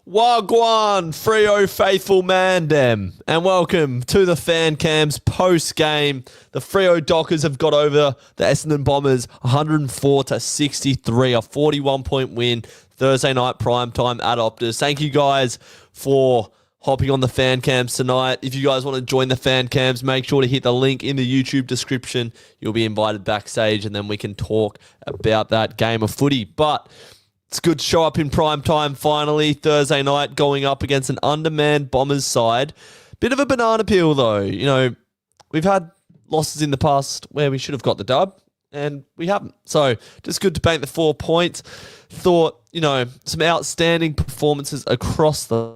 Wagwan, Freo Faithful Mandem, and welcome to the Fan Cams post-game. The Fremantle Dockers have got over the Essendon Bombers 104-63, a 41-point win, Thursday night prime time at Optus. Thank you guys for hopping on the Fan Cams tonight. If you guys want to join the Fan Cams, make sure to hit the link in the YouTube description. You'll be invited backstage, and then we can talk about that game of footy. But it's good to show up in prime time finally, Thursday night, going up against an undermanned Bombers side. Bit of a banana peel, though. You know, we've had losses in the past where we should have got the dub, and we haven't. So, just good to bank the 4 points. Thought, you know, some outstanding performances across the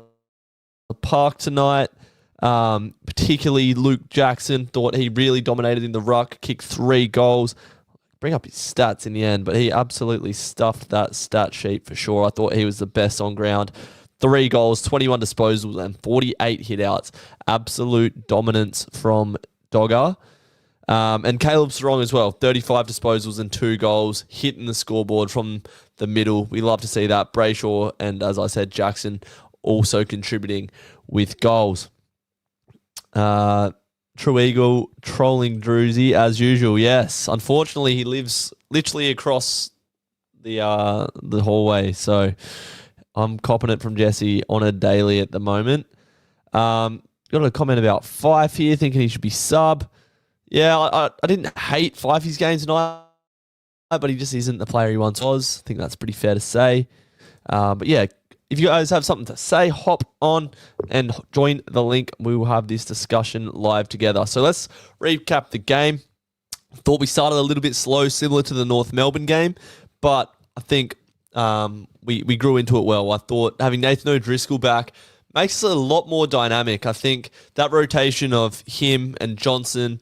park tonight. Particularly Luke Jackson. Thought he really dominated in the ruck, kicked 3 goals. Bring up his stats in the end, but he absolutely stuffed that stat sheet for sure. I thought he was the best on ground. 3 goals, 21 disposals, and 48 hitouts. Absolute dominance from Dogger. And Caleb Sarong as well. 35 disposals and 2 goals, hitting the scoreboard from the middle. We love to see that. Brayshaw and, as I said, Jackson also contributing with goals. True Eagle trolling Druzy as usual. Yes, unfortunately he lives literally across the hallway, so I'm copping it from Jesse on a daily at the moment. Got a comment about Fife here, thinking he should be sub. Yeah, I didn't hate Fifey's games tonight, but he just isn't the player he once was. I think that's pretty fair to say. But yeah, if you guys have something to say, hop on and join the link. We will have this discussion live together. So let's recap the game. Thought we started a little bit slow, similar to the North Melbourne game, but I think we grew into it well. I thought having Nathan O'Driscoll back makes us a lot more dynamic. I think that rotation of him and Johnson,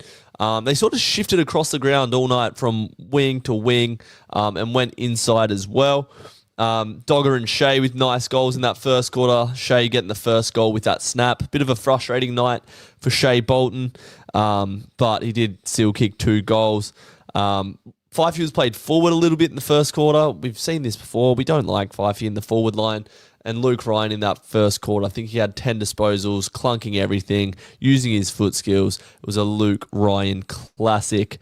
they sort of shifted across the ground all night from wing to wing and went inside as well. Dogger and Shea with nice goals in that first quarter. Shea getting the first goal with that snap. Bit of a frustrating night for Shea Bolton, but he did still kick 2 goals. Fifey was played forward a little bit in the first quarter. We've seen this before. We don't like Fifey in the forward line. And Luke Ryan in that first quarter, I think he had 10 disposals, clunking everything, using his foot skills. It was a Luke Ryan classic.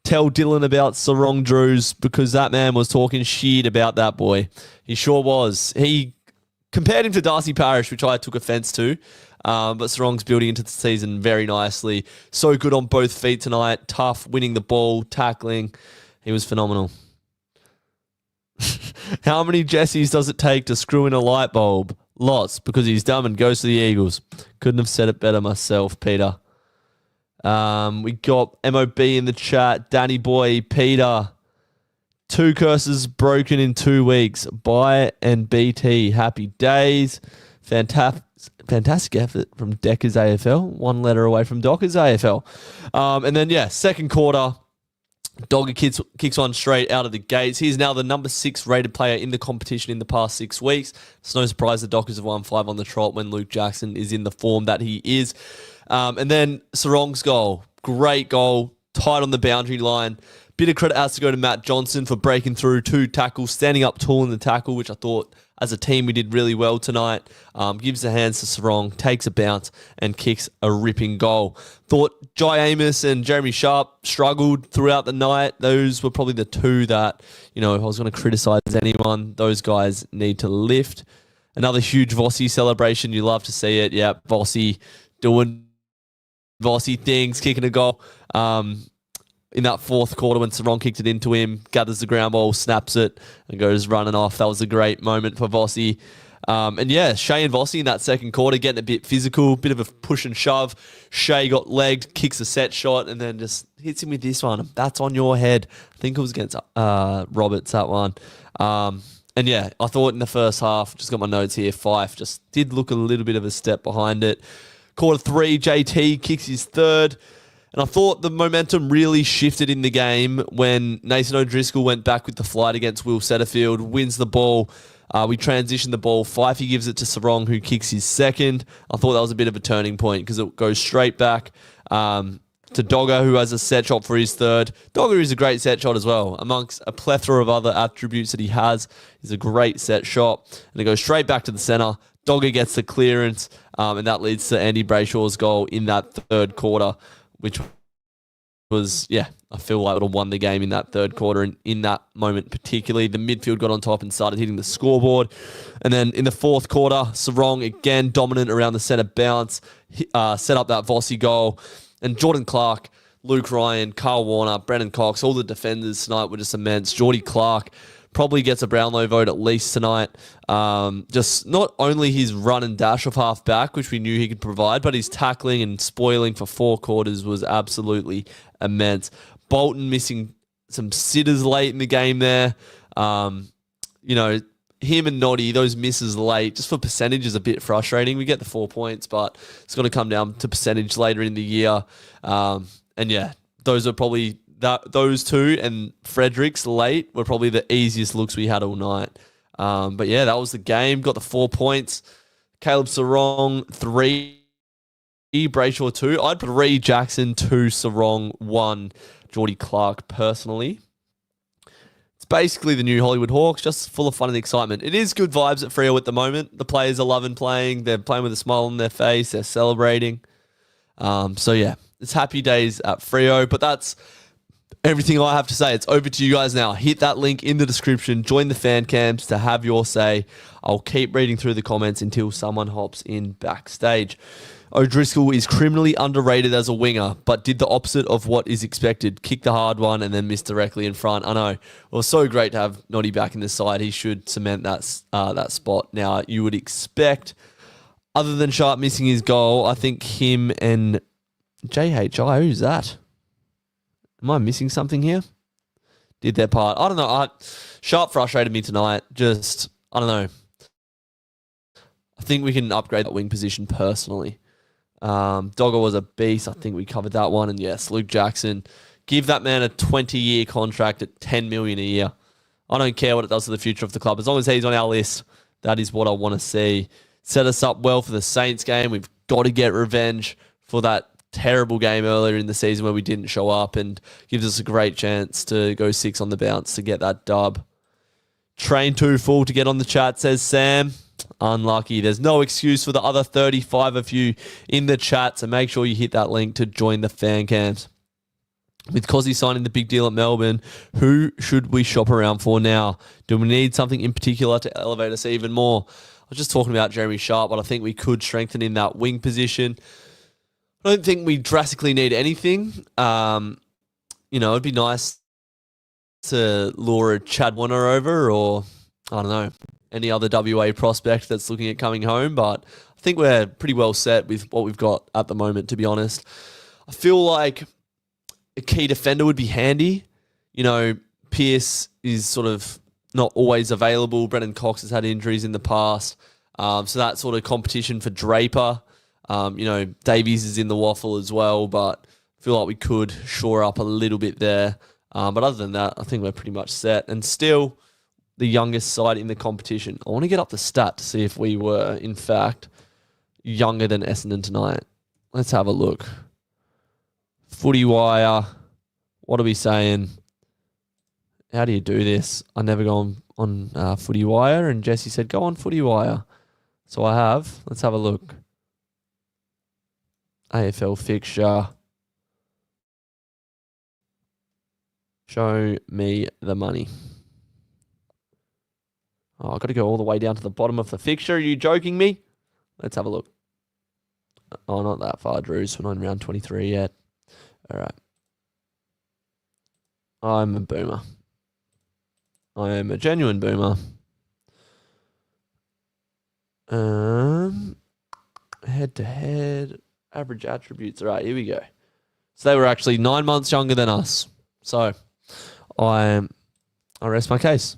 Tell Dylan about Sarong Drews, because that man was talking shit about that boy. He sure was. He compared him to Darcy Parish, which I took offence to. But Sarong's building into the season very nicely. So good on both feet tonight. Tough, winning the ball, tackling. He was phenomenal. How many Jessies does it take to screw in a light bulb? Lots, because he's dumb and goes to the Eagles. Couldn't have said it better myself, Peter. We got MOB in the chat. Danny Boy, Peter. 2 curses broken in 2 weeks. Buy and BT. Happy days. Fantastic effort from Deckers AFL. 1 letter away from Dockers AFL. And then, yeah, second quarter, Dogger kicks one straight out of the gates. He's now the number 6 rated player in the competition in the past 6 weeks. It's no surprise the Dockers have won 5 on the trot when Luke Jackson is in the form that he is. And then Sarong's goal. Great goal. Tight on the boundary line. Bit of credit has to go to Matt Johnson for breaking through 2 tackles, standing up tall in the tackle, which I thought as a team we did really well tonight. Gives the hands to Sarong, takes a bounce, and kicks a ripping goal. Thought Jai Amos and Jeremy Sharp struggled throughout the night. Those were probably the 2 that, you know, if I was going to criticise anyone, those guys need to lift. Another huge Vossy celebration. You love to see it. Yeah, Vossy doing Vossy things, kicking a goal. In that fourth quarter when Sarong kicked it into him, gathers the ground ball, snaps it, and goes running off. That was a great moment for Vossy. And yeah, Shea and Vossy in that second quarter getting a bit physical, bit of a push and shove. Shea got legged, kicks a set shot, and then just hits him with this one. That's on your head. I think it was against Roberts, that one. And yeah, I thought in the first half, just got my notes here, Fife just did look a little bit of a step behind it. Quarter 3, JT kicks his 3rd. And I thought the momentum really shifted in the game when Nathan O'Driscoll went back with the flight against Will Setterfield, wins the ball. We transitioned the ball. Fifey gives it to Sarong, who kicks his 2nd. I thought that was a bit of a turning point because it goes straight back. to Dogger, who has a set shot for his third. Dogger is a great set shot as well. Amongst a plethora of other attributes that he has, he's a great set shot. And it goes straight back to the centre. Dogger gets the clearance, and that leads to Andy Brayshaw's goal in that third quarter, which was, I feel like it would have won the game in that third quarter. And in that moment particularly, the midfield got on top and started hitting the scoreboard. And then in the fourth quarter, Sarong again dominant around the centre bounce, set up that Vossy goal. And Jordan Clark, Luke Ryan, Carl Warner, Brennan Cox, all the defenders tonight were just immense. Geordie Clark probably gets a Brownlow vote at least tonight. Just not only his run and dash of half back, which we knew he could provide, but his tackling and spoiling for 4 quarters was absolutely immense. Bolton missing some sitters late in the game there. Him and Noddy, those misses late, just for percentage is a bit frustrating. We get the 4 points, but it's going to come down to percentage later in the year. Those are probably those two, and Fredericks late were probably the easiest looks we had all night. That was the game. Got the 4 points. Caleb Sarong, 3. Brayshaw, 2. I'd put 3 Jackson, 2 Sarong, 1 Geordie Clark personally. It's basically the new Hollywood Hawks, just full of fun and excitement. It is good vibes at Freo at the moment. The players are loving playing. They're playing with a smile on their face. They're celebrating. It's happy days at Freo, but that's everything I have to say. It's over to you guys now. Hit that link in the description. Join the fan cams to have your say. I'll keep reading through the comments until someone hops in backstage. O'Driscoll is criminally underrated as a winger, but did the opposite of what is expected. Kicked the hard one and then missed directly in front. I know. Well, so great to have Noddy back in the side. He should cement that spot. Now, you would expect, other than Sharp missing his goal, I think him and JHI, who's that? Am I missing something here? Did their part. I don't know. Sharp frustrated me tonight. Just, I don't know. I think we can upgrade that wing position personally. Dogger was a beast. I think we covered that one. And yes, Luke Jackson. Give that man a 20-year contract at $10 million a year. I don't care what it does to the future of the club. As long as he's on our list, that is what I want to see. Set us up well for the Saints game. We've got to get revenge for that terrible game earlier in the season where we didn't show up, and gives us a great chance to go 6 on the bounce to get that dub. Train too full to get on the chat, says Sam. Unlucky. There's no excuse for the other 35 of you in the chat, so make sure you hit that link to join the fan cams. With Cozzy signing the big deal at Melbourne, who should we shop around for now? Do we need something in particular to elevate us even more? I was just talking about Jeremy Sharp, but I think we could strengthen in that wing position. I don't think we drastically need anything. It'd be nice to lure a Chad Warner over, or, I don't know, any other WA prospect that's looking at coming home, but I think we're pretty well set with what we've got at the moment, to be honest. I feel like a key defender would be handy. Pearce is sort of not always available. Brennan Cox has had injuries in the past. So that sort of competition for Draper. Davies is in the waffle as well, but I feel like we could shore up a little bit there. But other than that, I think we're pretty much set. And still the youngest side in the competition. I want to get up the stat to see if we were, in fact, younger than Essendon tonight. Let's have a look. Footy Wire. What are we saying? How do you do this? I never go on Footy Wire, and Jesse said, go on Footy Wire. So I have. Let's have a look. AFL fixture. Show me the money. Oh, I've got to go all the way down to the bottom of the fixture. Are you joking me? Let's have a look. Oh, not that far, Drew. So we're not in round 23 yet. All right. I'm a boomer. I am a genuine boomer. Head-to-head. Average attributes. All right, here we go. So they were actually 9 months younger than us. So I rest my case.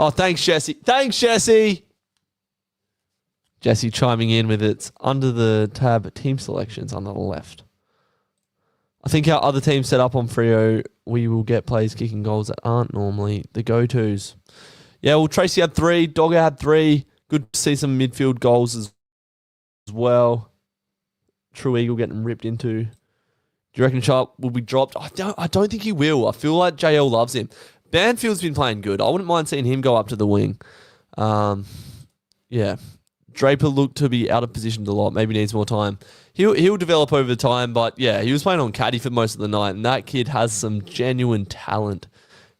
Oh, thanks, Jesse. Thanks, Jesse. Jesse chiming in with it's under the tab team selections on the left. I think our other team set up on Freo, we will get players kicking goals that aren't normally the go-tos. Yeah, well, Tracy had 3. Dogger had 3. Good to see some midfield goals as well. True Eagle getting ripped into Do you reckon Sharp will be dropped? I don't think he will. I feel like JL loves him. Banfield's been playing good. I wouldn't mind seeing him go up to the wing. Yeah. Draper looked to be out of position a lot. Maybe needs more time. He'll develop over time, but yeah, he was playing on caddy for most of the night, and that kid has some genuine talent.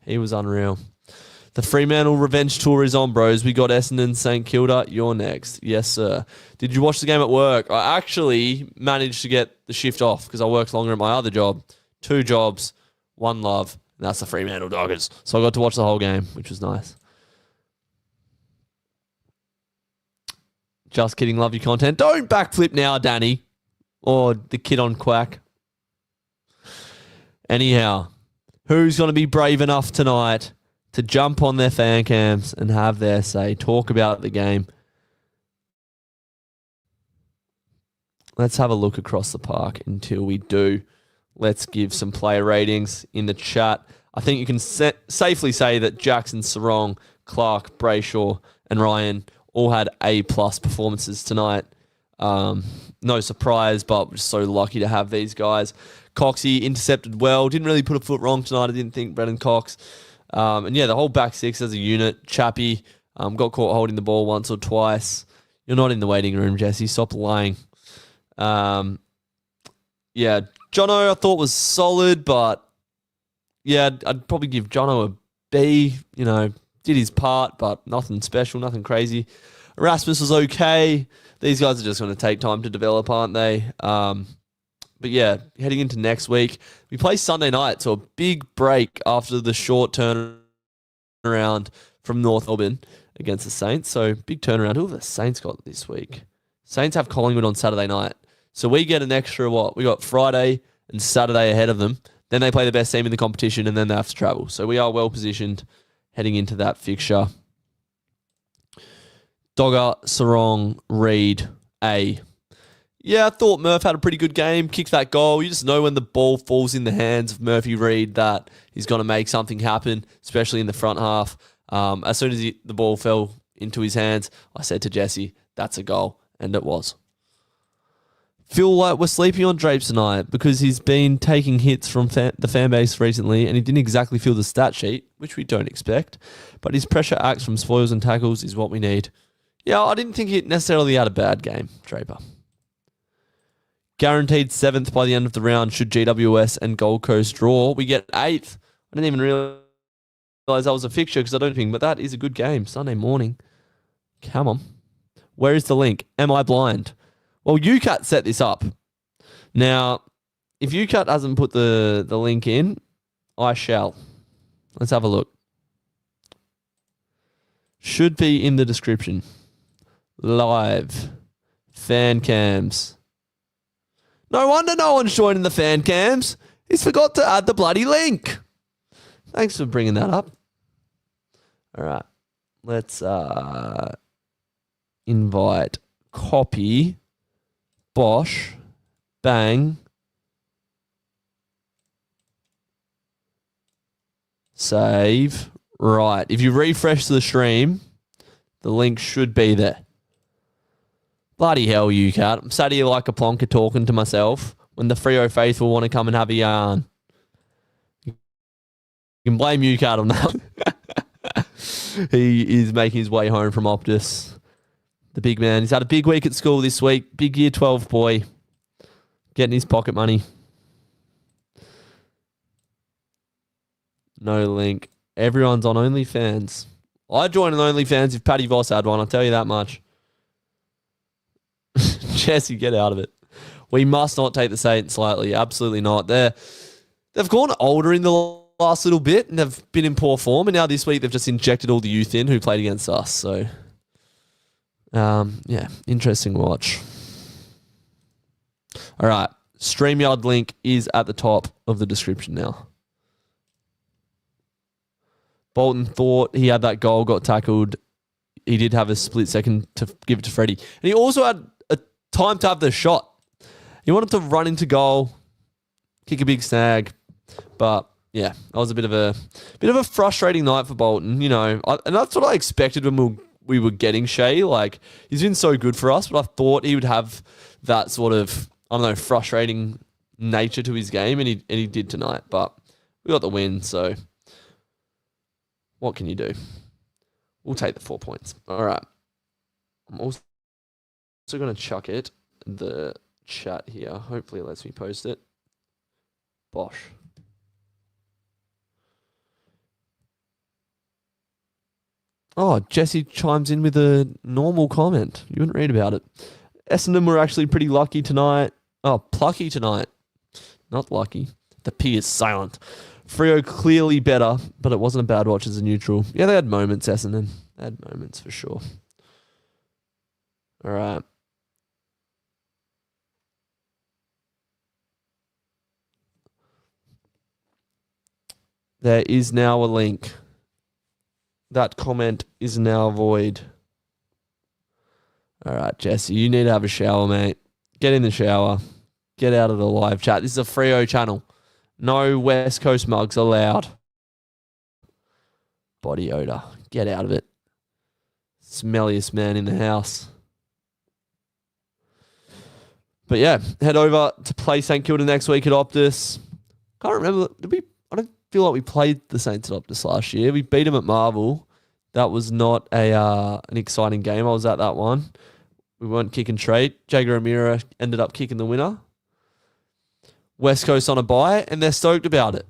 He was unreal. The Fremantle Revenge Tour is on, bros. We got Essendon, St Kilda. You're next. Yes, sir. Did you watch the game at work? I actually managed to get the shift off because I worked longer at my other job. 2 jobs, 1 love, and that's the Fremantle Dockers. So I got to watch the whole game, which was nice. Just kidding. Love your content. Don't backflip now, Danny. Or the kid on Quack. Anyhow, who's going to be brave enough tonight to jump on their fan cams and have their say, talk about the game? Let's have a look across the park. Until we do, let's give some player ratings in the chat. I think you can safely say that Jackson, Sarong, Clark, Brayshaw, and Ryan all had A+ performances tonight. No surprise, but we're just so lucky to have these guys. Coxie intercepted well. Didn't really put a foot wrong tonight, I didn't think, Brendan Cox. And yeah, the whole back six as a unit. Chappie got caught holding the ball once or twice. You're not in the waiting room, Jesse. Stop lying. Yeah, Jono I thought was solid, but yeah, I'd probably give Jono a B. You know, did his part, but nothing special, nothing crazy. Erasmus was okay. These guys are just going to take time to develop, aren't they? But yeah, heading into next week, we play Sunday night, so a big break after the short turnaround from North Melbourne against the Saints. So big turnaround. Who have the Saints got this week? Saints have Collingwood on Saturday night. So we get an extra, we got Friday and Saturday ahead of them. Then they play the best team in the competition, and then they have to travel. So we are well positioned heading into that fixture. Dogger, Sarong, Reed, A. Yeah, I thought Murph had a pretty good game, kicked that goal. You just know when the ball falls in the hands of Murphy Reed that he's going to make something happen, especially in the front half. As soon as the ball fell into his hands, I said to Jesse, that's a goal, and it was. Feel like we're sleeping on Drapes tonight because he's been taking hits from the fan base recently and he didn't exactly fill the stat sheet, which we don't expect, but his pressure acts from spoils and tackles is what we need. Yeah, I didn't think he necessarily had a bad game, Draper. Guaranteed 7th by the end of the round should GWS and Gold Coast draw. We get 8th. I didn't even realise that was a fixture because I don't think, but that is a good game. Sunday morning. Come on. Where is the link? Am I blind? Well, UCAT set this up. Now, if UCAT hasn't put the link in, I shall. Let's have a look. Should be in the description. Live. Fan cams. No wonder no one's joining the fan cams. He's forgot to add the bloody link. Thanks for bringing that up. All right. Let's invite, copy, Bosch, bang, save. Right. If you refresh the stream, the link should be there. Bloody hell, UCAT. I'm sat here like a plonker talking to myself when the Freo Faithful want to come and have a yarn. You can blame UCAT on that. He is making his way home from Optus. The big man. He's had a big week at school this week. Big year 12 boy. Getting his pocket money. No link. Everyone's on OnlyFans. I'd join an OnlyFans if Paddy Voss had one. I'll tell you that much. Jesse, get out of it. We must not take the Saints lightly. Absolutely not. They've gone older in the last little bit and they've been in poor form. And now this week they've just injected all the youth in who played against us. So, yeah, interesting watch. All right. StreamYard link is at the top of the description now. Bolton thought he had that goal, got tackled. He did have a split second to give it to Freddie. And he also had a time to have the shot. He wanted to run into goal, kick a big snag. But yeah, that was a bit of a frustrating night for Bolton, you know. And that's what I expected when we were getting Shea. Like, he's been so good for us, but I thought he would have that sort of, I don't know, frustrating nature to his game, and he did tonight. But we got the win, so what can you do? We'll take the 4 points. All right. I'm also going to chuck it in the chat here. Hopefully it lets me post it. Bosh. Oh, Jesse chimes in with a normal comment. You wouldn't read about it. Essendon were actually pretty lucky tonight. Oh, plucky tonight. Not lucky. The P is silent. Freo clearly better, but it wasn't a bad watch as a neutral. Yeah, they had moments, Essendon. They had moments for sure. All right. There is now a link. That comment is now void. All right, Jesse, you need to have a shower, mate. Get in the shower. Get out of the live chat. This is a Freo channel. No West Coast mugs allowed. Body odor. Get out of it. Smelliest man in the house. But yeah, head over to play St Kilda next week at Optus. Can't remember. I don't feel like we played the Saints at Optus last year. We beat them at Marvel. That was not an exciting game. I was at that one. We weren't kicking straight. Jager Amira ended up kicking the winner. West Coast on a bye, and they're stoked about it.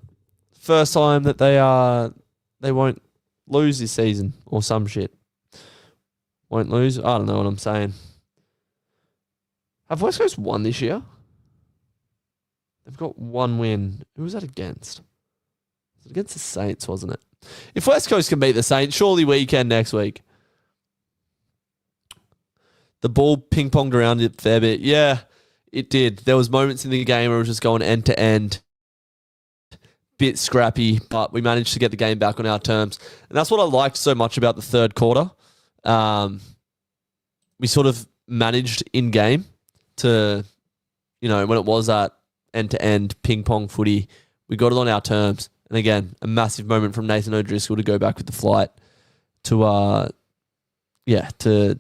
First time that they won't lose this season or some shit. Won't lose? I don't know what I'm saying. Have West Coast won this year? They've got one win. Who was that against? It was against the Saints, wasn't it? If West Coast can beat the Saints, surely we can next week. The ball ping-ponged around a fair bit. Yeah, it did. There was moments in the game where it was just going end to end. Bit scrappy, but we managed to get the game back on our terms. And that's what I liked so much about the third quarter. We sort of managed in-game to, when it was that end-to-end ping-pong footy, we got it on our terms. And again, a massive moment from Nathan O'Driscoll to go back with the flight to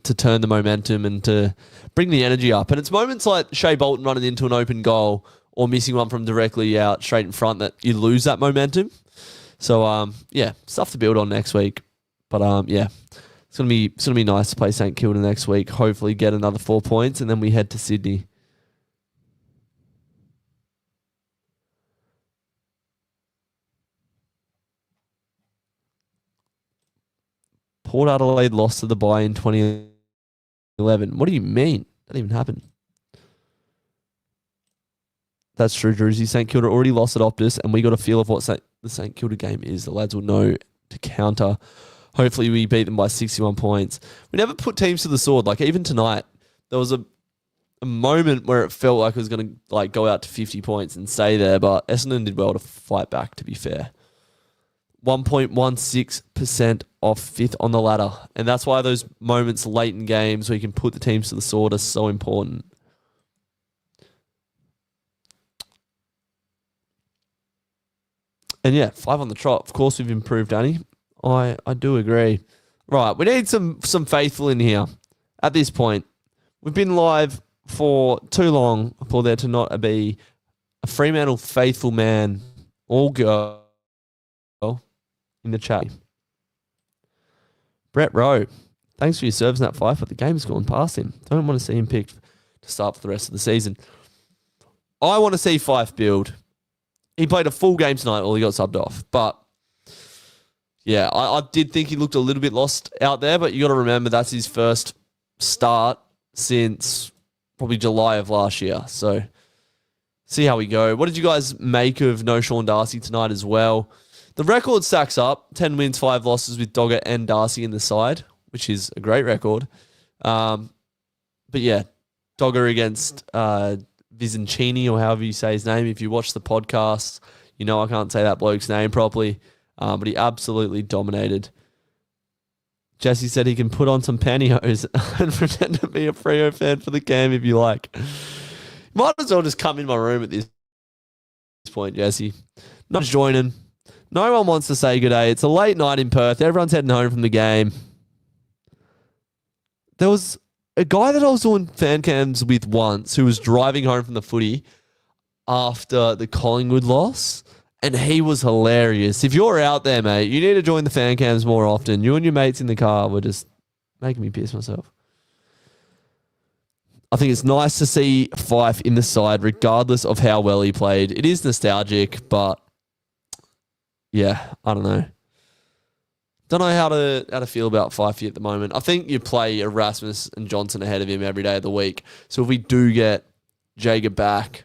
turn the momentum and to bring the energy up. And it's moments like Shea Bolton running into an open goal or missing one from directly out straight in front that you lose that momentum. So, stuff to build on next week. But, it's gonna be nice to play St Kilda next week. Hopefully get another 4 points, and then we head to Sydney. Port Adelaide lost to the bye in 2011. What do you mean? That didn't even happen. That's true, Druzy. St Kilda already lost at Optus, and we got a feel of what the St Kilda game is. The lads will know to counter. Hopefully we beat them by 61 points. We never put teams to the sword. Like, even tonight, there was a moment where it felt like it was going to go out to 50 points and stay there, but Essendon did well to fight back, to be fair. 1.16% off fifth on the ladder. And that's why those moments late in games where you can put the teams to the sword are so important. And yeah, 5 on the trot. Of course, we've improved, Danny. I do agree. Right, we need some faithful in here at this point. We've been live for too long for there to not be a Fremantle faithful man or girl in the chat. Brett Rowe, thanks for your service in that fight, but the game's gone past him. Don't want to see him picked to start for the rest of the season. I want to see Fife build. He played a full game tonight, or he got subbed off. But yeah, I did think he looked a little bit lost out there, but you got to remember that's his first start since probably July of last year. So see how we go. What did you guys make of no Sean Darcy tonight as well? The record stacks up. 10 wins, 5 losses with Dogger and Darcy in the side, which is a great record. But yeah, Dogger against Vizancini, or however you say his name. If you watch the podcast, you know I can't say that bloke's name properly. But he absolutely dominated. Jesse said he can put on some pantyhose and pretend to be a Freo fan for the game if you like. Might as well just come in my room at this point, Jesse. Not joining. No one wants to say good day. It's a late night in Perth. Everyone's heading home from the game. There was a guy that I was doing fan cams with once who was driving home from the footy. after the Collingwood loss, and he was hilarious. If you're out there, mate, you need to join the fan cams more often. You and your mates in the car were just making me piss myself. I think it's nice to see Fife in the side, regardless of how well he played. It is nostalgic, but yeah, I don't know. Don't know how to feel about Fifey at the moment. I think you play Erasmus and Johnson ahead of him every day of the week. So if we do get Jager back,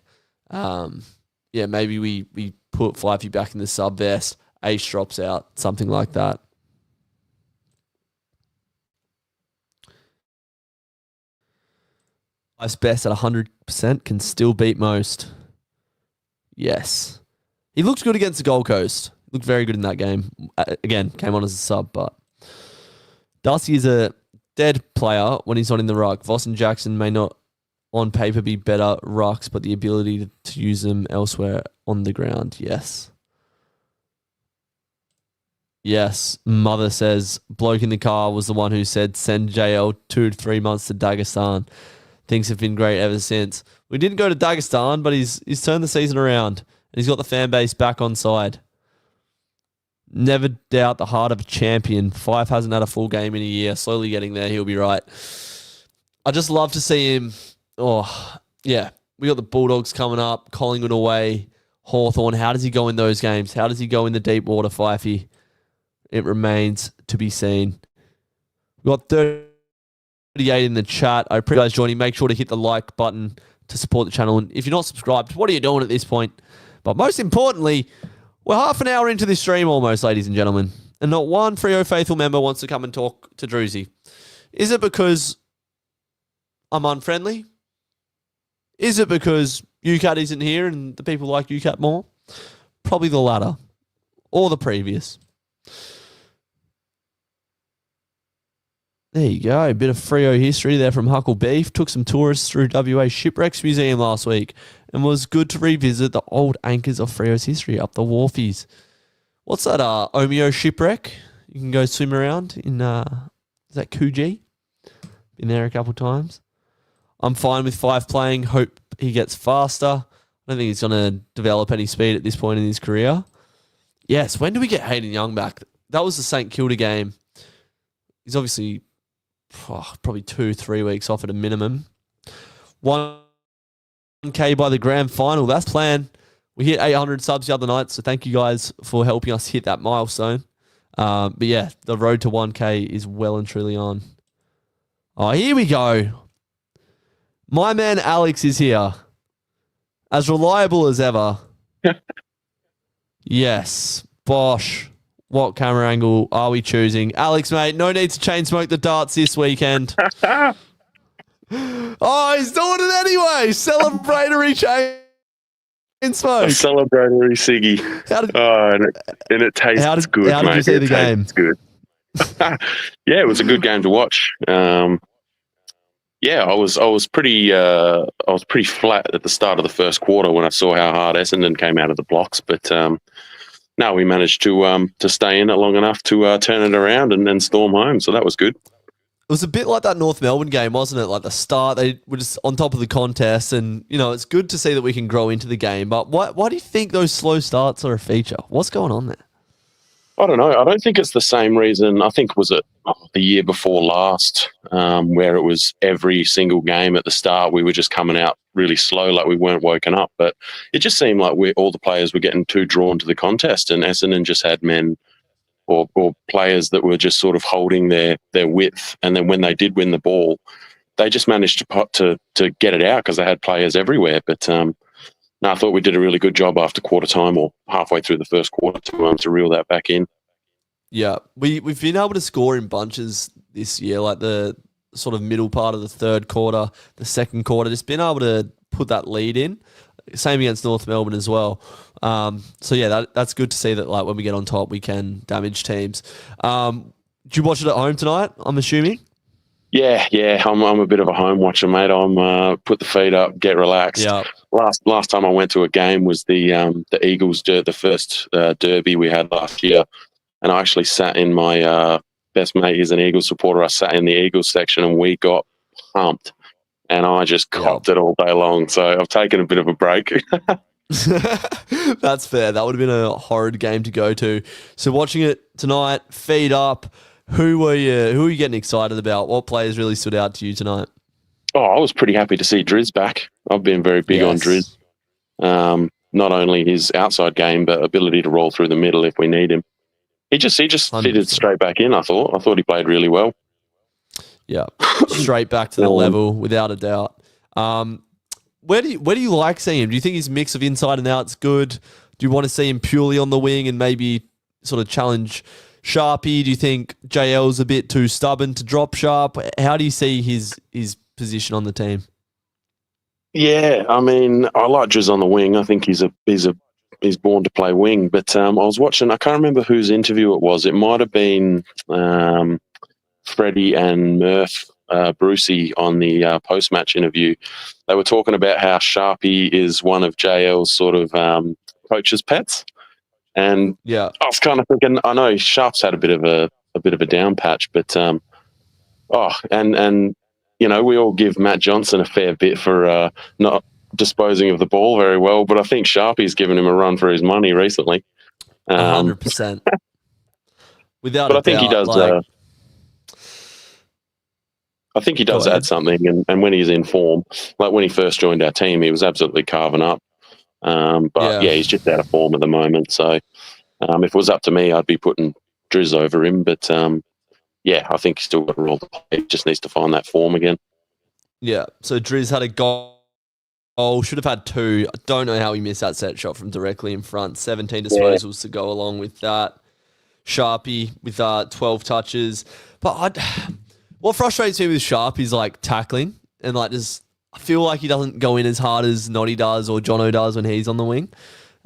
maybe we put Fifey back in the sub vest. Ace drops out, something like that. Life's best at 100% can still beat most. Yes. He looks good against the Gold Coast. Looked very good in that game. Again, came on as a sub, but Darcy is a dead player when he's not in the ruck. Voss and Jackson may not on paper be better rucks, but the ability to use them elsewhere on the ground, yes. Yes, Mother says, bloke in the car was the one who said send JL 2 to 3 months to Dagestan. Things have been great ever since. We didn't go to Dagestan, but he's turned the season around, and he's got the fan base back on side. Never doubt the heart of a champion. Fife hasn't had a full game in a year. Slowly getting there. He'll be right. I just love to see him. Oh, yeah. We got the Bulldogs coming up. Collingwood away. Hawthorn. How does he go in those games? How does he go in the deep water, Fifey? It remains to be seen. We've got 38 in the chat. I appreciate you guys joining. Make sure to hit the like button to support the channel. And if you're not subscribed, what are you doing at this point? But most importantly, we're half an hour into this stream almost, ladies and gentlemen, and not one Freo Faithful member wants to come and talk to Druzy. Is it because I'm unfriendly? Is it because UCAT isn't here and the people like UCAT more? Probably the latter, or the previous. There you go. A bit of Freo history there from Huckle Beef. Took some tourists through WA Shipwrecks Museum last week and was good to revisit the old anchors of Freo's history up the wharfies. What's that, Omeo Shipwreck? You can go swim around in, is that Coogee? Been there a couple of times. I'm fine with Fife playing. Hope he gets faster. I don't think he's going to develop any speed at this point in his career. Yes, when do we get Hayden Young back? That was the St Kilda game. He's obviously probably 2-3 weeks off at a minimum. 1K by the grand final. That's planned. We hit 800 subs the other night, so thank you guys for helping us hit that milestone. But yeah, the road to 1K is well and truly on. Oh, here we go. My man Alex is here. As reliable as ever. Yes. Bosh. What camera angle are we choosing? Alex, mate, no need to chain smoke the darts this weekend. Oh, he's doing it anyway. Celebratory chain smoke. A celebratory ciggy. And it tastes good, mate. How did you see the game? It's good. Yeah, it was a good game to watch. I was pretty flat at the start of the first quarter when I saw how hard Essendon came out of the blocks, but no, we managed to stay in it long enough to turn it around and then storm home. So that was good. It was a bit like that North Melbourne game, wasn't it? Like the start, they were just on top of the contest, and it's good to see that we can grow into the game. But why do you think those slow starts are a feature? What's going on there? I don't know. I don't think it's the same reason. I think was it the year before last, where it was every single game at the start we were just coming out really slow, like we weren't woken up. But it just seemed like all the players were getting too drawn to the contest, and Essendon just had men or players that were just sort of holding their width. And then when they did win the ball, they just managed to get it out because they had players everywhere. But no, I thought we did a really good job after quarter time or halfway through the first quarter to reel that back in. Yeah, we've been able to score in bunches this year, like the sort of middle part of the third quarter, the second quarter, just been able to put that lead in. Same against North Melbourne as well. So yeah, that's good to see that like when we get on top, we can damage teams. Did you watch it at home tonight, I'm assuming? Yeah. I'm a bit of a home watcher, mate. I'm put the feet up, get relaxed. Yeah. Last time I went to a game was the Eagles, the first derby we had last year, and I actually sat in my best mate is an Eagles supporter. I sat in the Eagles section and we got pumped, and I just copped it all day long. So I've taken a bit of a break. That's fair. That would have been a horrid game to go to. So watching it tonight, feed up. Who were you getting excited about? What players really stood out to you tonight? Oh, I was pretty happy to see Driz back. I've been very big on Driz. Not only his outside game, but ability to roll through the middle if we need him. He just 100%. fitted straight back in. I thought he played really well. Yeah, straight back to the level without a doubt. Where do you like seeing him? Do you think his mix of inside and out's good? Do you want to see him purely on the wing and maybe sort of challenge Sharpie? Do you think JL's a bit too stubborn to drop Sharp? How do you see his position on the team? Yeah, I mean, I like Driz on the wing. I think he's born to play wing. But I was watching. I can't remember whose interview it was. It might have been Freddie and Murph Brucey on the post-match interview. They were talking about how Sharpie is one of JL's sort of coach's pets, and yeah, I was kind of thinking, I know Sharp's had a bit of a down patch, but and you know, we all give Matt Johnson a fair bit for not disposing of the ball very well, but I think Sharpie's given him a run for his money recently. 100%. Without but a I think doubt, he does. like, I think he does add something, and when he's in form, like when he first joined our team, he was absolutely carving up. But he's just out of form at the moment. So if it was up to me, I'd be putting Driz over him. But I think he's still got a role to play. He just needs to find that form again. Yeah. So Driz had a goal. Should have had two. I don't know how he missed that set shot from directly in front. 17 disposals to go along with that. Sharpie with 12 touches. But what frustrates me with Sharp is like tackling and like just I feel like he doesn't go in as hard as Noddy does or Jono does when he's on the wing.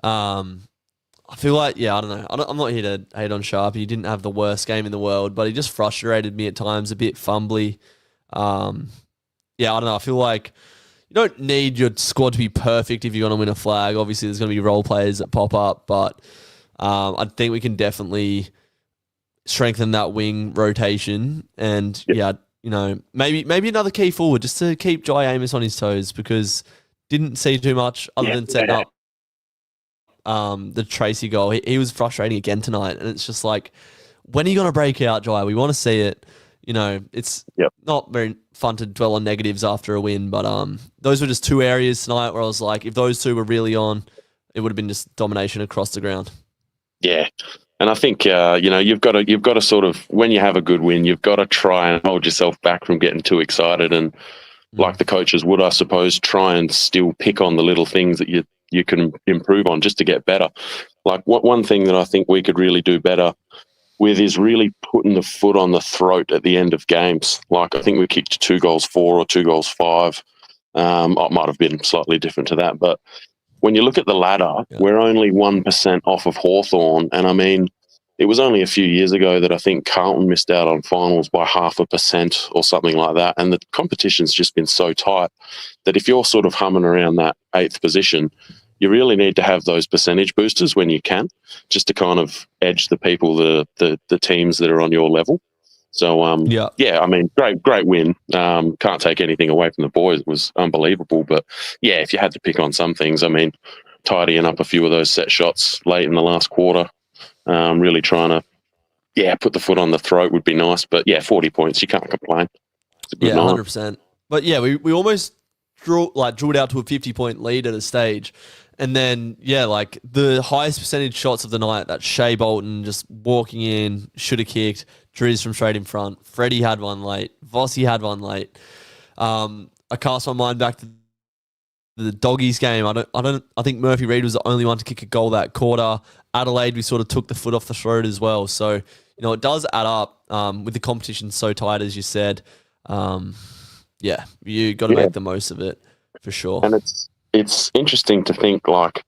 I feel like, I don't know. I'm not here to hate on Sharp. He didn't have the worst game in the world, but he just frustrated me at times, a bit fumbly. I don't know. I feel like you don't need your squad to be perfect if you're going to win a flag. Obviously, there's going to be role players that pop up, but I think we can definitely strengthen that wing rotation and, maybe another key forward just to keep Jai Amos on his toes because didn't see too much other than setting up the Tracy goal. He was frustrating again tonight, and it's just like, when are you going to break out, Jai? We want to see it. You know, it's not very fun to dwell on negatives after a win, but those were just two areas tonight where I was like, if those two were really on, it would have been just domination across the ground. Yeah. And I think you've got to sort of, when you have a good win, you've got to try and hold yourself back from getting too excited, and like the coaches would, I suppose, try and still pick on the little things that you can improve on just to get better. Like one thing that I think we could really do better with is really putting the foot on the throat at the end of games. Like I think we kicked 2 goals 4 or 2 goals 5. It might have been slightly different to that, but when you look at the ladder, we're only 1% off of Hawthorn. And I mean, it was only a few years ago that I think Carlton missed out on finals by 0.5% or something like that. And the competition's just been so tight that if you're sort of humming around that 8th position, you really need to have those percentage boosters when you can, just to kind of edge the people, the teams that are on your level. So, I mean, great win. Can't take anything away from the boys. It was unbelievable. But, if you had to pick on some things, I mean, tidying up a few of those set shots late in the last quarter, really trying to, put the foot on the throat would be nice. But, 40 points, you can't complain. It's a good night. 100%. But, we almost drew it out to a 50-point lead at a stage. And then, like the highest percentage shots of the night, that Shea Bolton just walking in, should have kicked, Driz from straight in front. Freddie had one late. Vossy had one late. I cast my mind back to the Doggies game. I think Murphy Reid was the only one to kick a goal that quarter. Adelaide, we sort of took the foot off the throat as well. So, it does add up with the competition so tight, as you said. You got to make the most of it for sure. And it's interesting to think, like,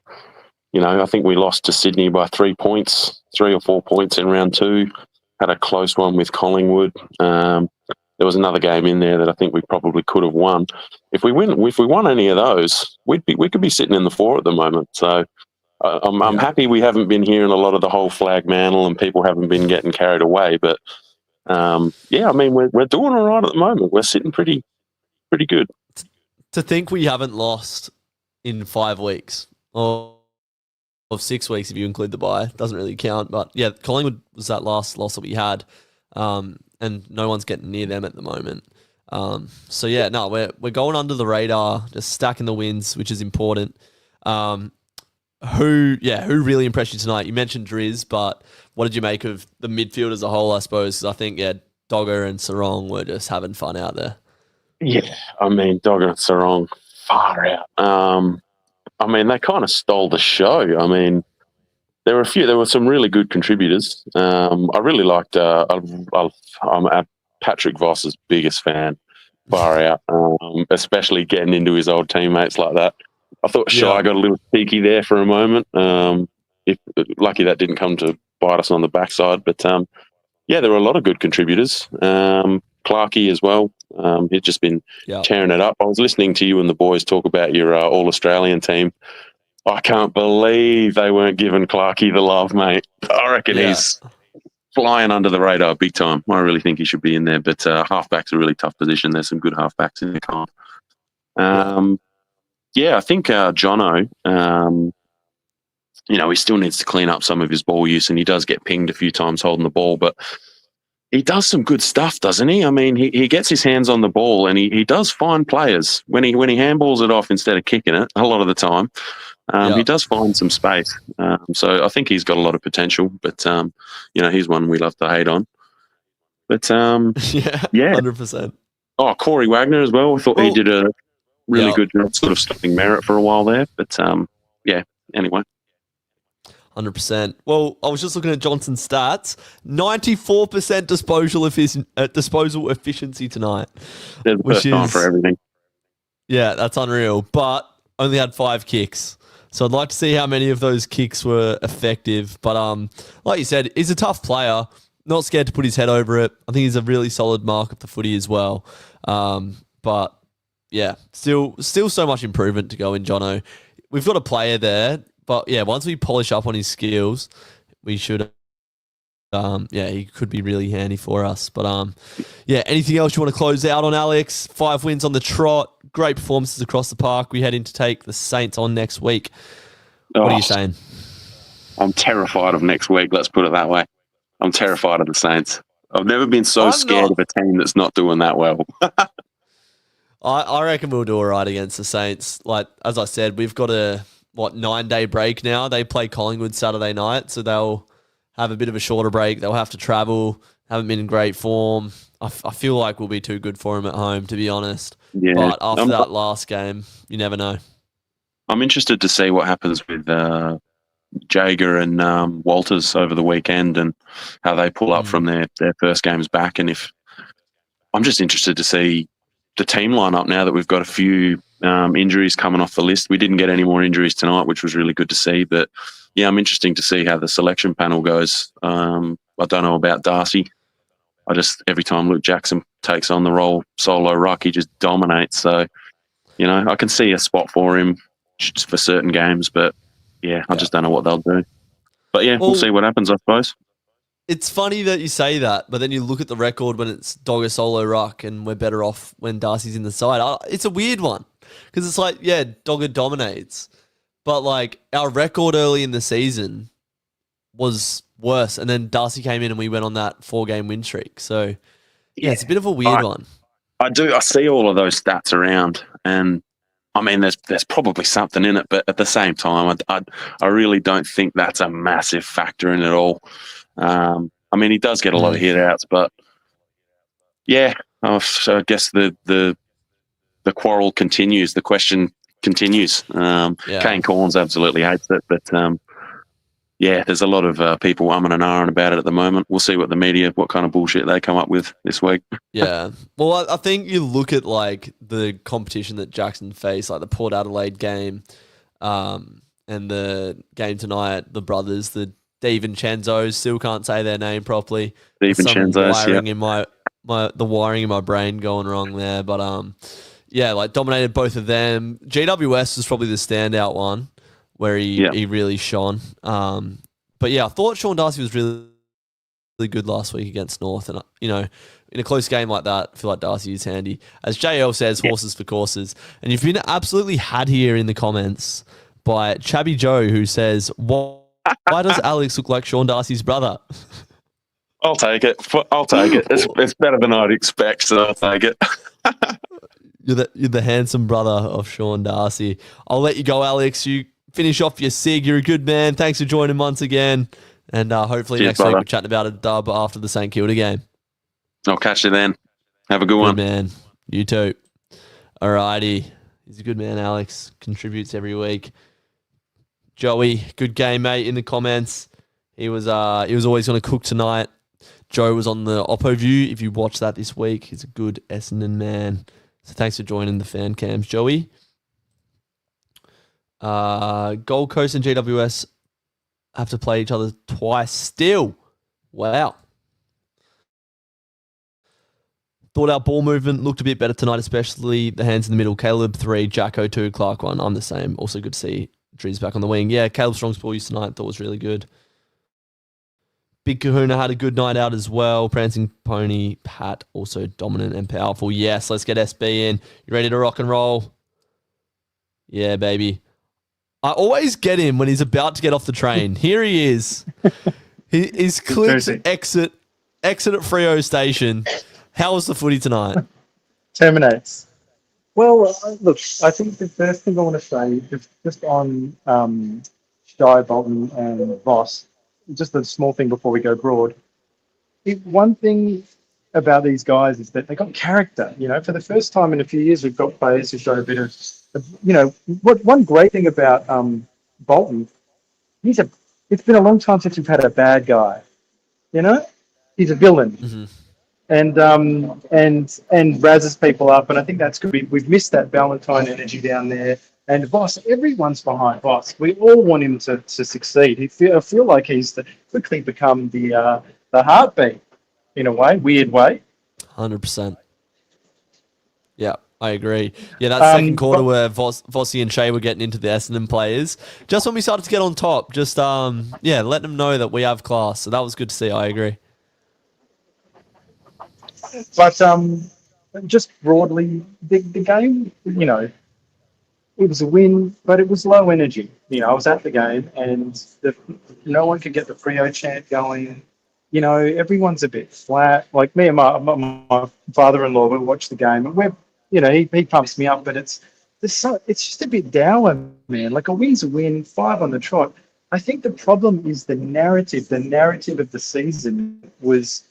I think we lost to Sydney by 3 points, 3 or 4 points in round 2. Had a close one with Collingwood. There was another game in there that I think we probably could have won. If we won any of those, we could be sitting in the 4 at the moment. So I'm happy we haven't been hearing a lot of the whole flag mantle and people haven't been getting carried away. But I mean, we're doing all right at the moment. We're sitting pretty good. To think we haven't lost in 5 weeks. of 6 weeks if you include the bye. Doesn't really count. But yeah, Collingwood was that last loss that we had. And no one's getting near them at the moment. So yeah, no, we're going under the radar, just stacking the wins, which is important. Who really impressed you tonight? You mentioned Driz, but what did you make of the midfield as a whole, I suppose? 'Cause I think, Dogger and Sarong were just having fun out there. Yeah, I mean, Dogger and Sarong, far out. I mean, they kind of stole the show. I mean, there were some really good contributors. I really liked, I'm Patrick Voss's biggest fan, far out, especially getting into his old teammates like that. I thought Shai got a little cheeky there for a moment. Lucky that didn't come to bite us on the backside. But, there were a lot of good contributors. Clarkey as well. He'd just been tearing it up. I was listening to you and the boys talk about your All-Australian team. I can't believe they weren't giving Clarkey the love, mate. I reckon he's flying under the radar big time. I really think he should be in there. But halfback's a really tough position. There's some good halfbacks in the comp. I think Jono, he still needs to clean up some of his ball use, and he does get pinged a few times holding the ball, but he does some good stuff, doesn't he? I mean, he gets his hands on the ball, and he does find players. When he handballs it off instead of kicking it, a lot of the time, he does find some space. So I think he's got a lot of potential, but, he's one we love to hate on. But, 100%. Oh, Corey Wagner as well. I thought he did a really good job sort of stopping Merritt for a while there. But, anyway. 100%. Well, I was just looking at Johnson's stats. 94% disposal efficiency tonight. There's the first time for everything. Yeah, that's unreal. But only had 5 kicks. So I'd like to see how many of those kicks were effective. But like you said, he's a tough player. Not scared to put his head over it. I think he's a really solid mark of the footy as well. But yeah, still so much improvement to go in, Jono. We've got a player there. But yeah, once we polish up on his skills, we should. He could be really handy for us. But anything else you want to close out on, Alex? 5 wins on the trot, great performances across the park. We head in to take the Saints on next week. What are you saying? I'm terrified of next week. Let's put it that way. I'm terrified of the Saints. I've never been so scared of a team that's not doing that well. I reckon we'll do all right against the Saints. Like as I said, we've got a 9-day break now. They play Collingwood Saturday night, so they'll have a bit of a shorter break. They'll have to travel. Haven't been in great form. I feel like we'll be too good for them at home, to be honest. Yeah. But after that last game, you never know. I'm interested to see what happens with Jager and Walters over the weekend and how they pull up from their first games back. And if I'm just interested to see the team lineup now that we've got a few injuries coming off the list. We didn't get any more injuries tonight, which was really good to see. But yeah, I'm interested to see how the selection panel goes. I don't know about Darcy. Every time Luke Jackson takes on the role solo ruck, he just dominates. So, I can see a spot for him for certain games, but I just don't know what they'll do. But we'll see what happens, I suppose. It's funny that you say that, but then you look at the record when it's Dogger solo ruck and we're better off when Darcy's in the side. It's a weird one because it's like, Dogger dominates, but like our record early in the season was worse. And then Darcy came in and we went on that 4-game win streak. So it's a bit of a weird one. I see all of those stats around and I mean, there's probably something in it, but at the same time, I really don't think that's a massive factor in it all. I mean, he does get a lot of hit outs, but so I guess the quarrel continues. The question continues. Kane Corns absolutely hates it, but there's a lot of people umming and ahhing about it at the moment. We'll see what kind of bullshit they come up with this week. Yeah. Well, I think you look at like the competition that Jackson faced, like the Port Adelaide game, and the game tonight, the brothers, the DiVincenzo's, still can't say their name properly. DiVincenzo's, the wiring in my brain going wrong there. But like dominated both of them. GWS was probably the standout one where he really shone. But I thought Sean Darcy was really, really good last week against North. And, in a close game like that, I feel like Darcy is handy. As JL says, horses for courses. And you've been absolutely had here in the comments by Chabby Joe, who says, why does Alex look like Sean Darcy's brother? I'll take it. It's better than I'd expect, so I'll take it. You're the handsome brother of Sean Darcy. I'll let you go, Alex. You finish off your SIG. You're a good man. Thanks for joining once again. And hopefully Cheers, next week brother. we're chatting about a dub after the St Kilda game. I'll catch you then. Have a good Good one. man. You too. Alrighty. He's a good man, Alex. Contributes every week. Joey, good game, mate, in the comments. He was always going to cook tonight. Joe was on the Oppo View. If you watched that this week, he's a good Essendon man. So thanks for joining the fan cams, Joey. Gold Coast and GWS have to play each other twice still. Wow. Thought our ball movement looked a bit better tonight, especially the hands in the middle. Caleb 3, Jacko 2, Clark 1. I'm the same. Also good to see Driz back on the wing. Yeah, Caleb Strong's ball use tonight thought was really good. Big Kahuna had a good night out as well. Prancing Pony, Pat, also dominant and powerful. Yes, let's get SB in. You ready to rock and roll? Yeah, baby. I always get him when he's about to get off the train. Here he is. He's clicked exit at Freo Station. How was the footy tonight? Terminates. Well, look, I think the first thing I want to say is just on Shy, Bolton and Voss, just a small thing before we go broad. One thing about these guys is that they got character. You know, for the first time in a few years, we've got players who show a bit of, you know, one great thing about Bolton, it's been a long time since we've had a bad guy. You know, he's a villain. Mm-hmm. And razzes people up, and I think that's good. We've missed that Valentine energy down there. And Voss, everyone's behind Voss. We all want him to succeed. I feel like he's quickly become the heartbeat in a way, weird way. 100%. Yeah, I agree. Yeah, that second quarter where Vossi and Shea were getting into the Essendon players, just when we started to get on top, just let them know that we have class. So that was good to see. I agree. But just broadly, the game, you know, it was a win, but it was low energy. You know, I was at the game, and no one could get the Freo chant going. You know, everyone's a bit flat. Like me and my father-in-law, we watched the game, and he pumps me up, but it's just a bit dour, man. Like a win's a win, 5 on the trot. I think the problem is the narrative. The narrative of the season was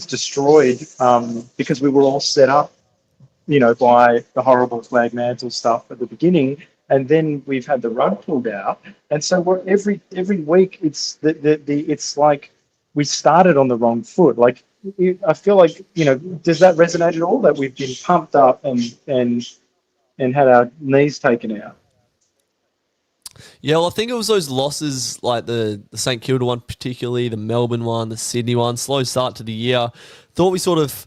destroyed because we were all set up, you know, by the horrible flag mantle stuff at the beginning, and then we've had the rug pulled out, and so every week it's it's like we started on the wrong foot. Like I feel like, you know, does that resonate at all? That we've been pumped up and had our knees taken out. Yeah, well, I think it was those losses, like the St Kilda one particularly, the Melbourne one, the Sydney one, slow start to the year. Thought we sort of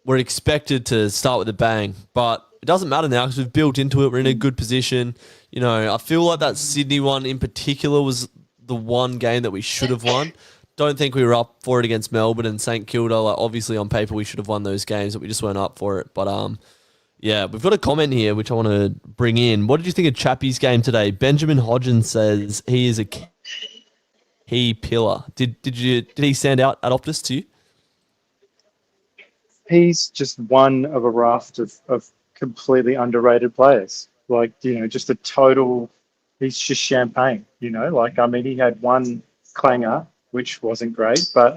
were expected to start with a bang, but it doesn't matter now because we've built into it. We're in a good position. You know, I feel like that Sydney one in particular was the one game that we should have won. Don't think we were up for it against Melbourne and St Kilda. Like, obviously, on paper, we should have won those games, but we just weren't up for it. But yeah, we've got a comment here which I want to bring in. What did you think of Chappie's game today? Benjamin Hodgins says he is a key pillar. Did he stand out at Optus to you? He's just one of a raft of completely underrated players. Like, you know, just a total. He's just champagne. You know, like, I mean, he had one clanger which wasn't great, but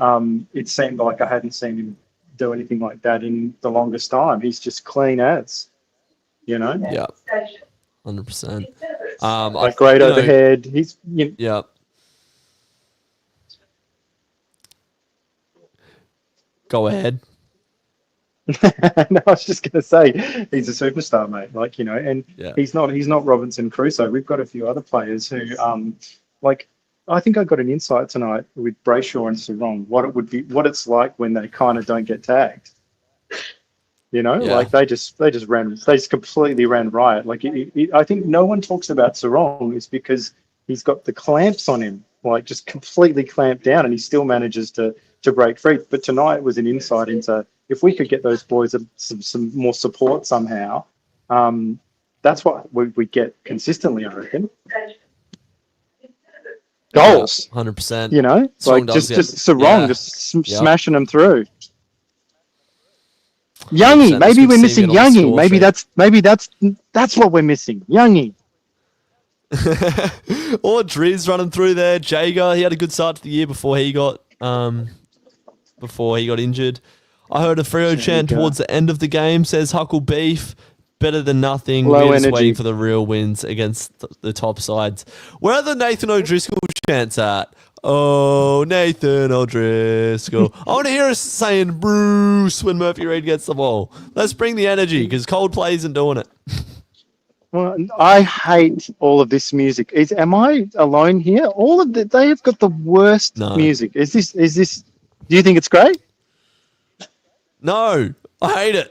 it seemed like I hadn't seen him do anything like that in the longest time. He's just clean as, you know. Yeah, 100%. Like great overhead. He's yeah. Go ahead. No, I was just gonna say he's a superstar, mate. Like, you know, and he's not Robinson Crusoe. We've got a few other players who like. I think I got an insight tonight with Brayshaw and Sarong, what it's like when they kind of don't get tagged. You know, like they just completely ran riot. Like I think no one talks about Sarong is because he's got the clamps on him, like just completely clamped down, and he still manages to break free. But tonight was an insight into if we could get those boys some more support somehow. That's what we get consistently, I reckon. Goals, 100%. you know, Strong like dogs just get- Sarong, yeah. just Yep. smashing them through. 100%. Youngie, It's maybe good we're to see missing him get on the Youngie. score Maybe that's what we're missing. Youngie. Or Driz running through there. Jager, he had a good start to the year before he got injured. I heard a Freo chant Jager. towards the end of the game says Huckle Beef, better than nothing. Low We're just energy. waiting for the real wins against the top sides. Where are the Nathan O'Driscoll chants at? Oh, Nathan O'Driscoll. I want to hear us saying Bruce when Murphy Reid gets the ball. Let's bring the energy because Coldplay isn't doing it. Well, I hate all of this music. Am I alone here? They have got the worst No. music. Is this? Do you think it's great? No, I hate it.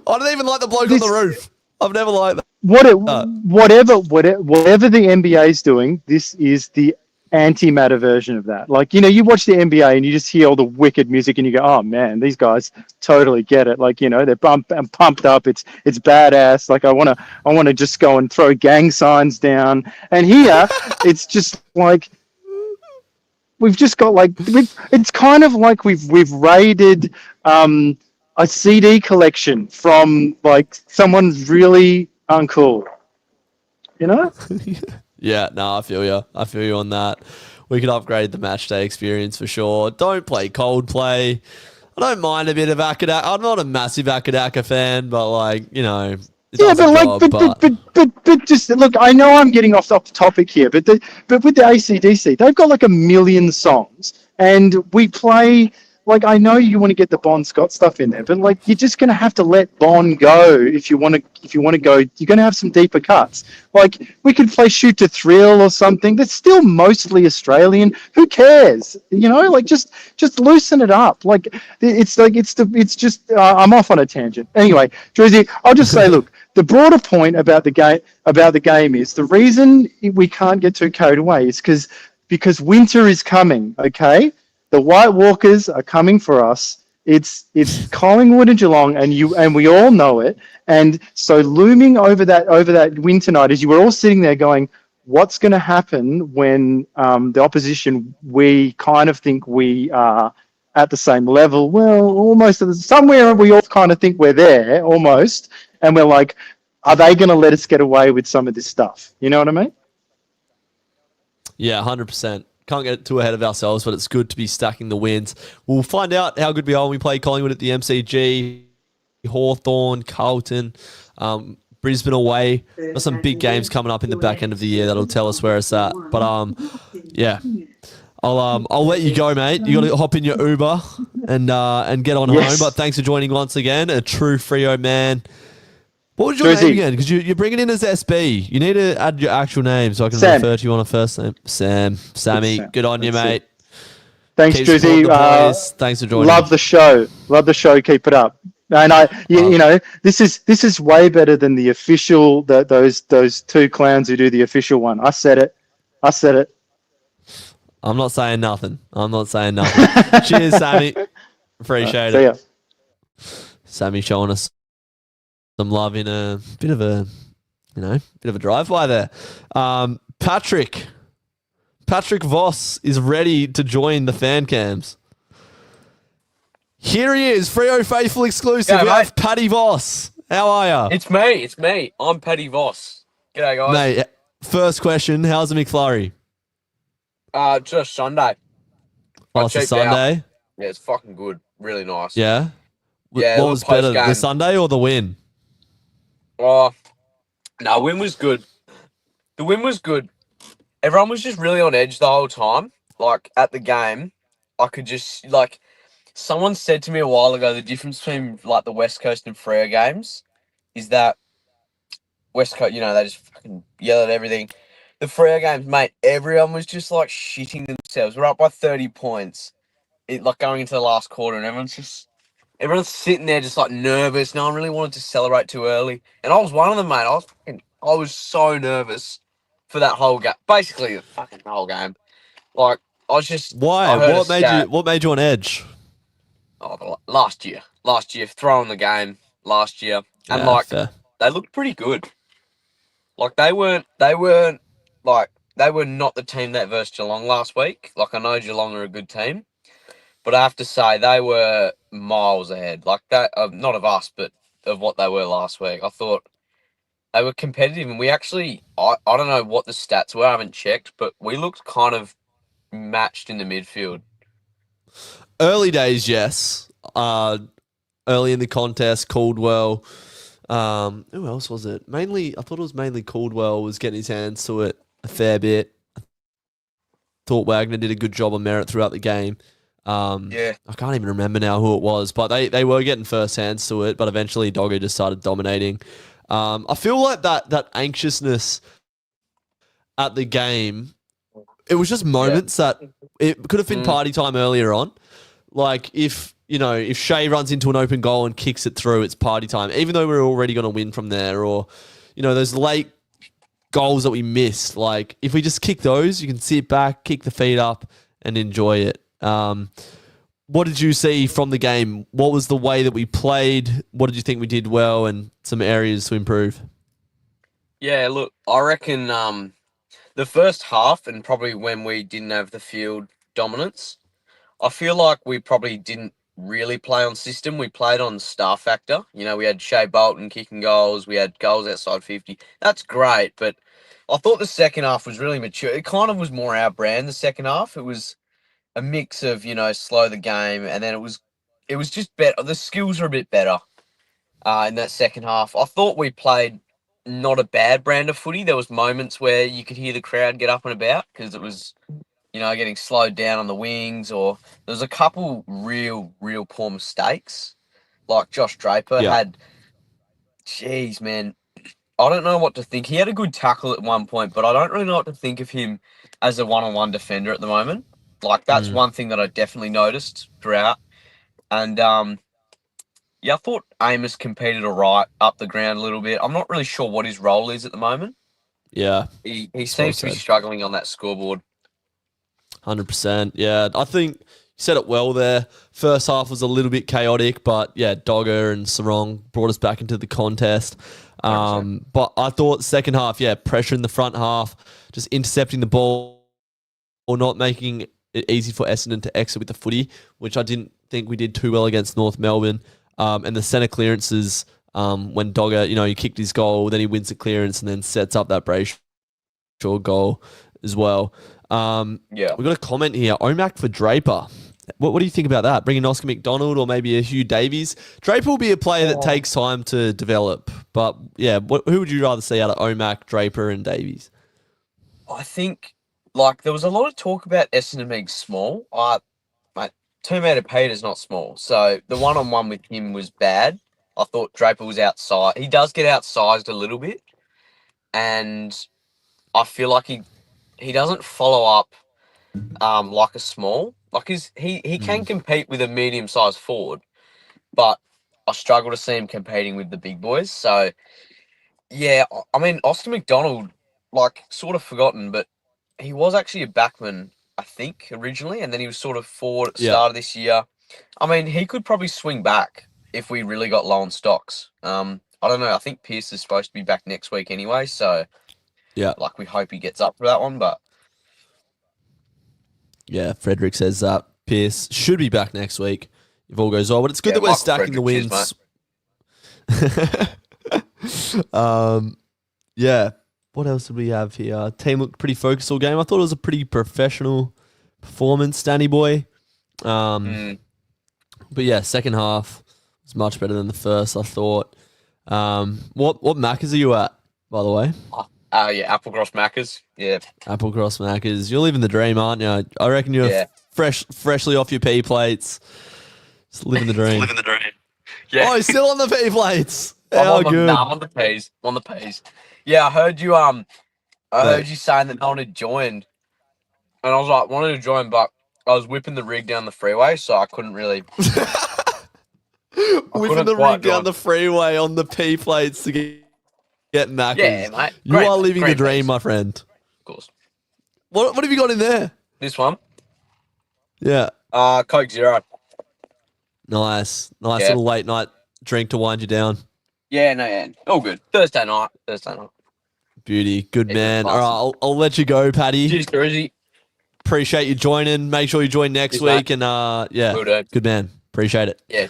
I don't even like the bloke on the roof. I've never liked that. Whatever the NBA is doing, this is the antimatter version of that. Like, you know, you watch the NBA and you just hear all the wicked music and you go, oh man, these guys totally get it. Like, you know, they're pumped up. It's badass. Like, I want to just go and throw gang signs down. And here, it's just like, we've just got like, it's kind of like we've raided a CD collection from like someone's really uncool. You know? Yeah, no, I feel you. I feel you on that. We could upgrade the match day experience for sure. Don't play Coldplay. I don't mind a bit of Akadaka. I'm not a massive Akadaka fan, but like, you know, it Yeah, does but the like, job, but just look. I know I'm getting off topic here, but with the AC/DC, they've got like a million songs, and we play. Like, I know you want to get the Bon Scott stuff in there, but like, you're just gonna have to let Bon go if you want to go. You're gonna have some deeper cuts. Like, we could play Shoot to Thrill or something. That's still mostly Australian. Who cares? You know, like just loosen it up. Like, it's just. I'm off on a tangent. Anyway, Drizzy, I'll just say, look. The broader point about the game is the reason we can't get too carried away is because winter is coming. Okay. The White Walkers are coming for us. It's Collingwood and Geelong, and we all know it. And so looming over that winter night, as you were all sitting there going, what's going to happen when the opposition, we kind of think we are at the same level? Well, almost somewhere we all kind of think we're there almost, and we're like, are they going to let us get away with some of this stuff? You know what I mean? Yeah, 100%. Can't get too ahead of ourselves, but it's good to be stacking the wins. We'll find out how good we are when we play Collingwood at the MCG, Hawthorn, Carlton, Brisbane away. Got some big games coming up in the back end of the year that'll tell us where it's at. But yeah, I'll let you go, mate. You got to hop in your Uber and get on home. But thanks for joining once again. A true Freo man. What was your name again? Because you're bringing in as SB. You need to add your actual name so I can refer to you on a first name. Sammy. Good on you, mate. Thanks, Drizzy. Thanks for joining. Love the show. Keep it up. And you know, this is way better than the official. Those two clowns who do the official one. I said it. I'm not saying nothing. Cheers, Sammy. Appreciate it. See ya. Sammy showing us some love in a bit of a drive-by there. Patrick Voss is ready to join the fan cams. Here he is, Freo Faithful exclusive. We have Paddy Voss. How are you? It's me. I'm Paddy Voss. G'day, guys. Mate, first question, how's the McFlurry? Just Sunday. Oh, it's a Sunday? Yeah, it's fucking good. Really nice. Yeah? Yeah, what was better, the Sunday or the win? Oh, no, win was good. The win was good. Everyone was just really on edge the whole time. Like, at the game, I could just, like, someone said to me a while ago, the difference between, like, the West Coast and Freo games is that West Coast, you know, they just fucking yell at everything. The Freo games, mate, everyone was just, like, shitting themselves. We're up by 30 points, like, going into the last quarter, and everyone's sitting there just, like, nervous. No one really wanted to celebrate too early. And I was one of them, mate. I was so nervous for that whole game. Basically, the fucking whole game. Like, I was just... Why? What made you on edge? Oh, last year, throwing the game last year. And, fair. they looked pretty good. Like they weren't like they were not the team that versed Geelong last week. Like I know Geelong are a good team, but I have to say they were miles ahead. Like that, not of us, but of what they were last week. I thought they were competitive, and we actually, I don't know what the stats were. I haven't checked, but we looked kind of matched in the midfield. Early days, yes. Early in the contest, Caldwell. Who else was it? Mainly, I thought it was mainly Caldwell was getting his hands to it a fair bit. Thought Wagner did a good job on Merritt throughout the game. Yeah. I can't even remember now who it was, but they were getting first hands to it, but eventually Doggo just started dominating. I feel like that anxiousness at the game, it was just moments that it could have been party time earlier on. Like if Shea runs into an open goal and kicks it through, it's party time, even though we're already going to win from there. Or, those late goals that we missed. Like if we just kick those, you can sit back, kick the feet up and enjoy it. What did you see from the game? What was the way that we played? What did you think we did well and some areas to improve? Yeah, look, I reckon the first half and probably when we didn't have the field dominance, I feel like we probably didn't really play on system. We played on star factor. We had Shea Bolton kicking goals. We had goals outside 50. That's great, but I thought the second half was really mature. It kind of was more our brand, the second half. It was a mix of, slow the game, and then it was just better. The skills are a bit better in that second half. I thought we played not a bad brand of footy. There was moments where you could hear the crowd get up and about because it was, getting slowed down on the wings, or there was a couple real poor mistakes. Like Josh Draper had, geez, man, I don't know what to think. He had a good tackle at one point, but I don't really know what to think of him as a one-on-one defender at the moment. Like that's one thing that I definitely noticed throughout. And I thought Amos competed all right up the ground a little bit. I'm not really sure what his role is at the moment. Yeah. He seems to be struggling on that scoreboard. 100%. Yeah, I think you said it well there. First half was a little bit chaotic, but yeah, Dogger and Sarong brought us back into the contest. But I thought second half, pressure in the front half, just intercepting the ball or not making it easy for Essendon to exit with the footy, which I didn't think we did too well against North Melbourne. And the centre clearances, when Dogger, he kicked his goal, then he wins the clearance and then sets up that Brayshaw goal as well. We got a comment here. Omac for Draper. What do you think about that? Bringing Oscar McDonald or maybe a Hugh Davies? Draper will be a player that takes time to develop. But yeah, who would you rather see out of Omac, Draper and Davies? I think, there was a lot of talk about Essendon being small. Mate, 2 metre Peter's not small. So the one-on-one with him was bad. I thought Draper was outside. He does get outsized a little bit. And I feel like he doesn't follow up like a small. Like he can compete with a medium-sized forward, but I struggle to see him competing with the big boys. So yeah, I mean Oscar McDonald, sort of forgotten, but he was actually a backman, I think, originally, and then he was sort of forward at the start of this year. I mean, he could probably swing back if we really got low on stocks. I don't know. I think Pearce is supposed to be back next week anyway, so we hope he gets up for that one, but. Yeah, Frederick says that Pearce should be back next week if all goes well. But it's good that we're stacking the wins. What else did we have here? Team looked pretty focused all game. I thought it was a pretty professional performance, Danny boy. But yeah, second half was much better than the first, I thought. What Maccas are you at, by the way? Applecross Maccas. Yeah. Applecross Maccas. You're living the dream, aren't you? I reckon you're freshly off your P plates. Just living the dream. Yeah. Oh, he's still on the P plates. I'm on the P's. I'm on the P's. Yeah, I heard you heard you saying that no one had joined. And I was like, wanted to join, but I was whipping the rig down the freeway, so I couldn't really whipping the rig down the freeway on the P plates to get Maccas. Yeah, mate. You are living the dream, my friend. Of course. What have you got in there? This one? Yeah. Coke Zero. Nice little late night drink to wind you down. Yeah, all good. Thursday night. Beauty. Good He's a man. All right, bastard. I'll let you go, Paddy. Cheers, Drizzy. Appreciate you joining. Make sure you join next Cheers, week. mate. And yeah, Will do. good man. Appreciate it. Yeah.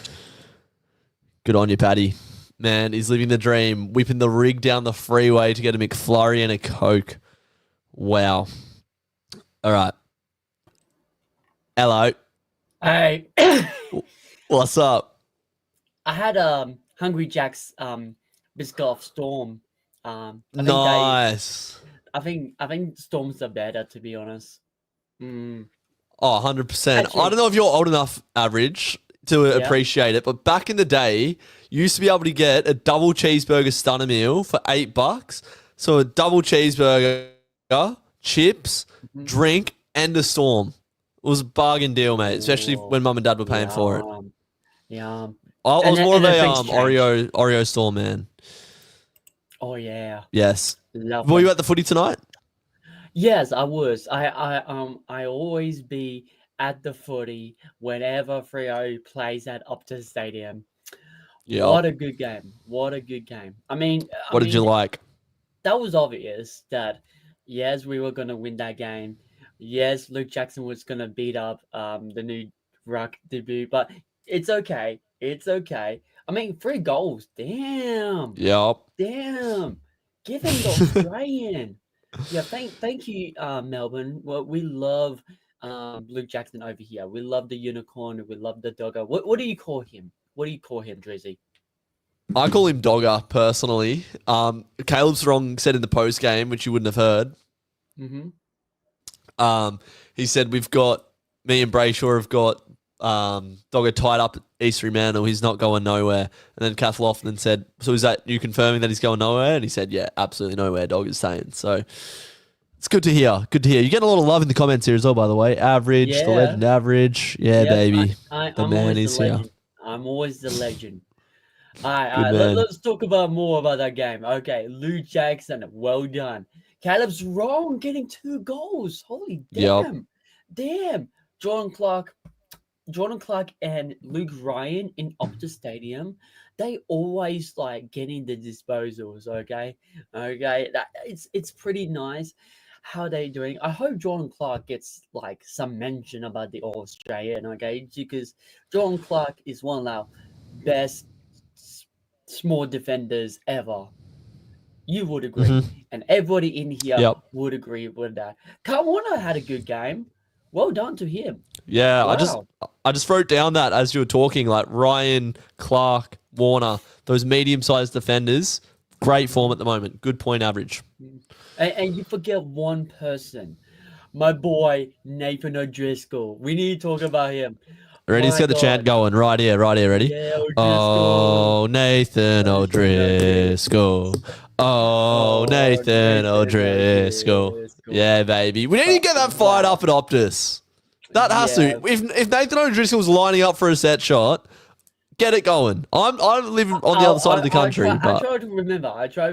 Good on you, Paddy. Man, he's living the dream. Whipping the rig down the freeway to get a McFlurry and a Coke. Wow. All right. Hello. Hey, What's up? I had Hungry Jack's Biscoff Storm. I think Nice. I think Storms are better, to be honest. Oh, 100%. Actually- I don't know if you're old enough, average, to appreciate it, but back in the day, you used to be able to get a double cheeseburger stunner meal for $8. So a double cheeseburger, chips, drink, and a Storm. It was a bargain deal, mate, especially Ooh. when mum and dad were paying for it. Yeah. I was And more of then a things changed. Oreo Storm man. Oh yeah. Yes. Love Were them. you at the footy tonight? Yes, I was. I always be at the footy whenever Freo plays at Optus Stadium. Yeah. What a good game. What a good game. I mean, What did you like? that was obvious that yes, we were gonna win that game. Yes, Luke Jackson was gonna beat up the new ruck debut, but it's okay. It's okay. I mean, 3 goals. Damn. Yep. Damn. Give him the Australian. Yeah, thank you, Melbourne. Well, we love Luke Jackson over here. We love the unicorn. We love the dogger. What do you call him? What do you call him, Drizzy? I call him Dogger personally. Caleb's wrong said in the post game, which you wouldn't have heard. Mm-hmm. He said me and Brayshaw have got Dogger tied up at East Fremantle. He's not going nowhere. And then Kath Lofton said, so is that you confirming that he's going nowhere? And he said, yeah, absolutely nowhere. Dogger's staying. So it's good to hear. Good to hear. You get a lot of love in the comments here as well, by the way. Average, the Yeah. legend Average. Yeah, Yep, baby. I'm The man always is the here. legend. I'm always the legend. All Good right, man. let's talk more about that game. Okay, Luke Jackson, well done. Caleb's wrong, getting 2 goals. Holy Yep. damn. Jordan Clark and Luke Ryan in Optus Stadium, they always like getting the disposals. Okay, it's pretty nice. How they doing? I hope Jordan Clark gets like some mention about the All Australian. Okay, because Jordan Clark is one of our best small defenders ever. You would agree, and everybody in here Yep. would agree with that. Carl Warner had a good game. Well done to him. Yeah, Wow. I just wrote down that as you were talking, like Ryan, Clark, Warner, those medium-sized defenders, great form at the moment. Good point average. And you forget one person, my boy Nathan O'Driscoll. We need to talk about him. Ready? Let's My get the chant God. going. Right here, ready? Yeah, O'Driscoll. Oh, Nathan O'Driscoll. Oh, Nathan O'Driscoll. Yeah, baby. We need to get that fired up at Optus. That has Yeah. to. If Nathan O'Driscoll's lining up for a set shot, get it going. I live on the other side of the country, I but try to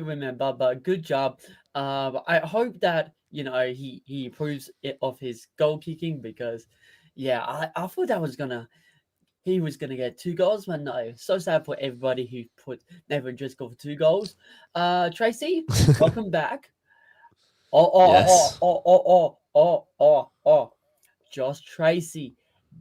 remember, but good job. I hope that he improves it of his goal kicking because, yeah, I thought he was gonna get 2 goals, but no. So sad for everybody who put Nathan Driscoll for 2 goals. Tracy, welcome back. Yes. Josh Tracy,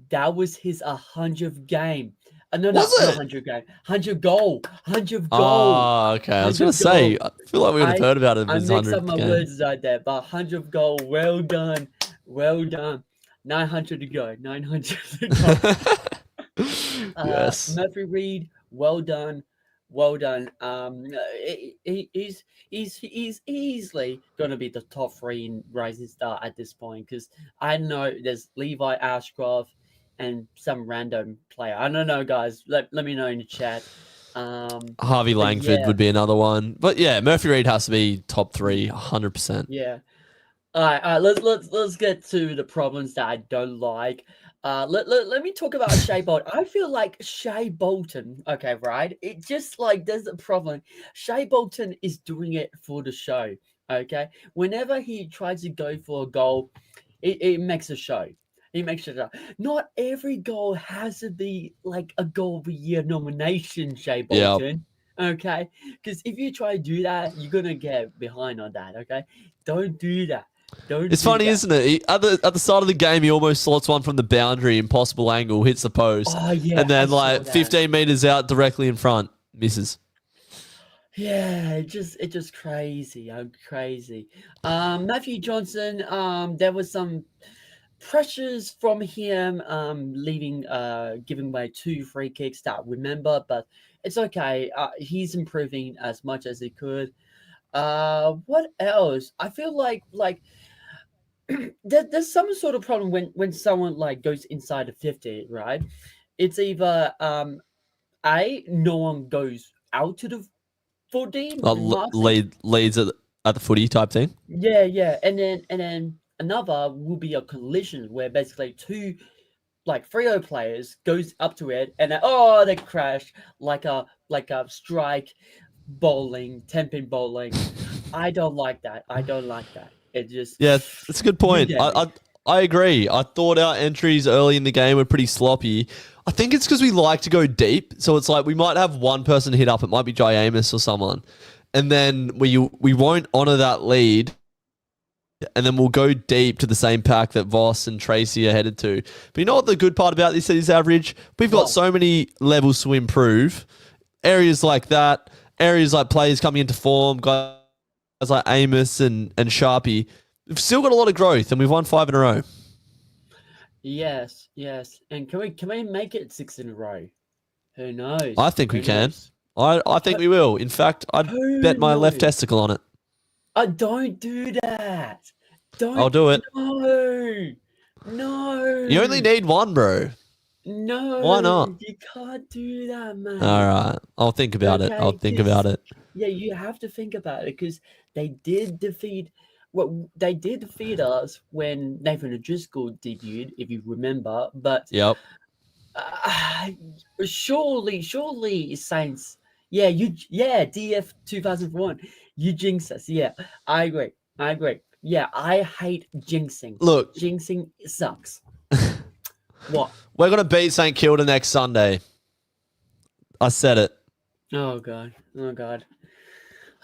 that was his 100th game. No, Was not it? 100 game. 100 goal. 100 goal. oh, okay. I was gonna say, I feel like we would have heard about it I as mixed up 100th my game. words right there, but 100 goal. Well done. 900 to go. 900 to go. Yes. Murphy Reed, well done. He's easily going to be the top 3 in Rising Star at this point because I know there's Levi Ashcroft and some random player. I don't know, guys. Let me know in the chat. Harvey Langford yeah. would be another one, but yeah, Murphy Reed has to be top 3, 100%. Yeah. All right. Let's get to the problems that I don't like. Let me talk about Shea Bolton. I feel like Shea Bolton. Okay, right. It just like there's a problem. Shea Bolton is doing it for the show. Okay. Whenever he tries to go for a goal, it makes a show. It makes it up. Not every goal has to be like a goal of the year nomination, Shea Bolton. Okay, because if you try to do that, you're gonna get behind on that. Okay, don't do that. Don't. It's do funny, that. isn't it? At the start of the game, he almost slots one from the boundary, impossible angle, hits the post, Oh yeah, and then I saw like that. 15 meters out, directly in front, misses. Yeah, it's just crazy. I'm crazy. Matthew Johnson. There was some pressures from him. Leaving. Giving away 2 free kicks that remember, but it's okay. He's improving as much as he could. What else? I feel like there's some sort of problem when someone like goes inside the 50, right? It's either no one goes out to the 40 marks it. Leads at the footy type thing. Yeah, and then another will be a collision where basically 2 like Freo players goes up to it and they crash like a strike bowling, 10-pin bowling. I don't like that. It just That's a good point. You get me. I agree. I thought our entries early in the game were pretty sloppy. I think it's because we like to go deep. So it's like we might have one person hit up. It might be Jai Amos or someone. And then we won't honour that lead. And then we'll go deep to the same pack that Voss and Tracy are headed to. But you know what the good part about this is, Average? We've got so many levels to improve. Areas like that. Areas like players coming into form. Guys like Amos and Sharpie. We've still got a lot of growth, and we've won 5 in a row. Yes. And can we make it 6 in a row? Who knows? I think we can. I think we will. In fact, I'd bet my left testicle on it. Don't do that. I'll do it. No. You only need one, bro. No. Why not? You can't do that, man. All right. I'll think about it. I'll think about it. Yeah, you have to think about it because they did defeat us when Nathan O'Driscoll debuted, if you remember. But Yep. Surely Saints. Yeah, DF 2001. You jinx us. Yeah, I agree. Yeah, I hate jinxing. Look, jinxing sucks. What? We're gonna beat St Kilda next Sunday. I said it. Oh god.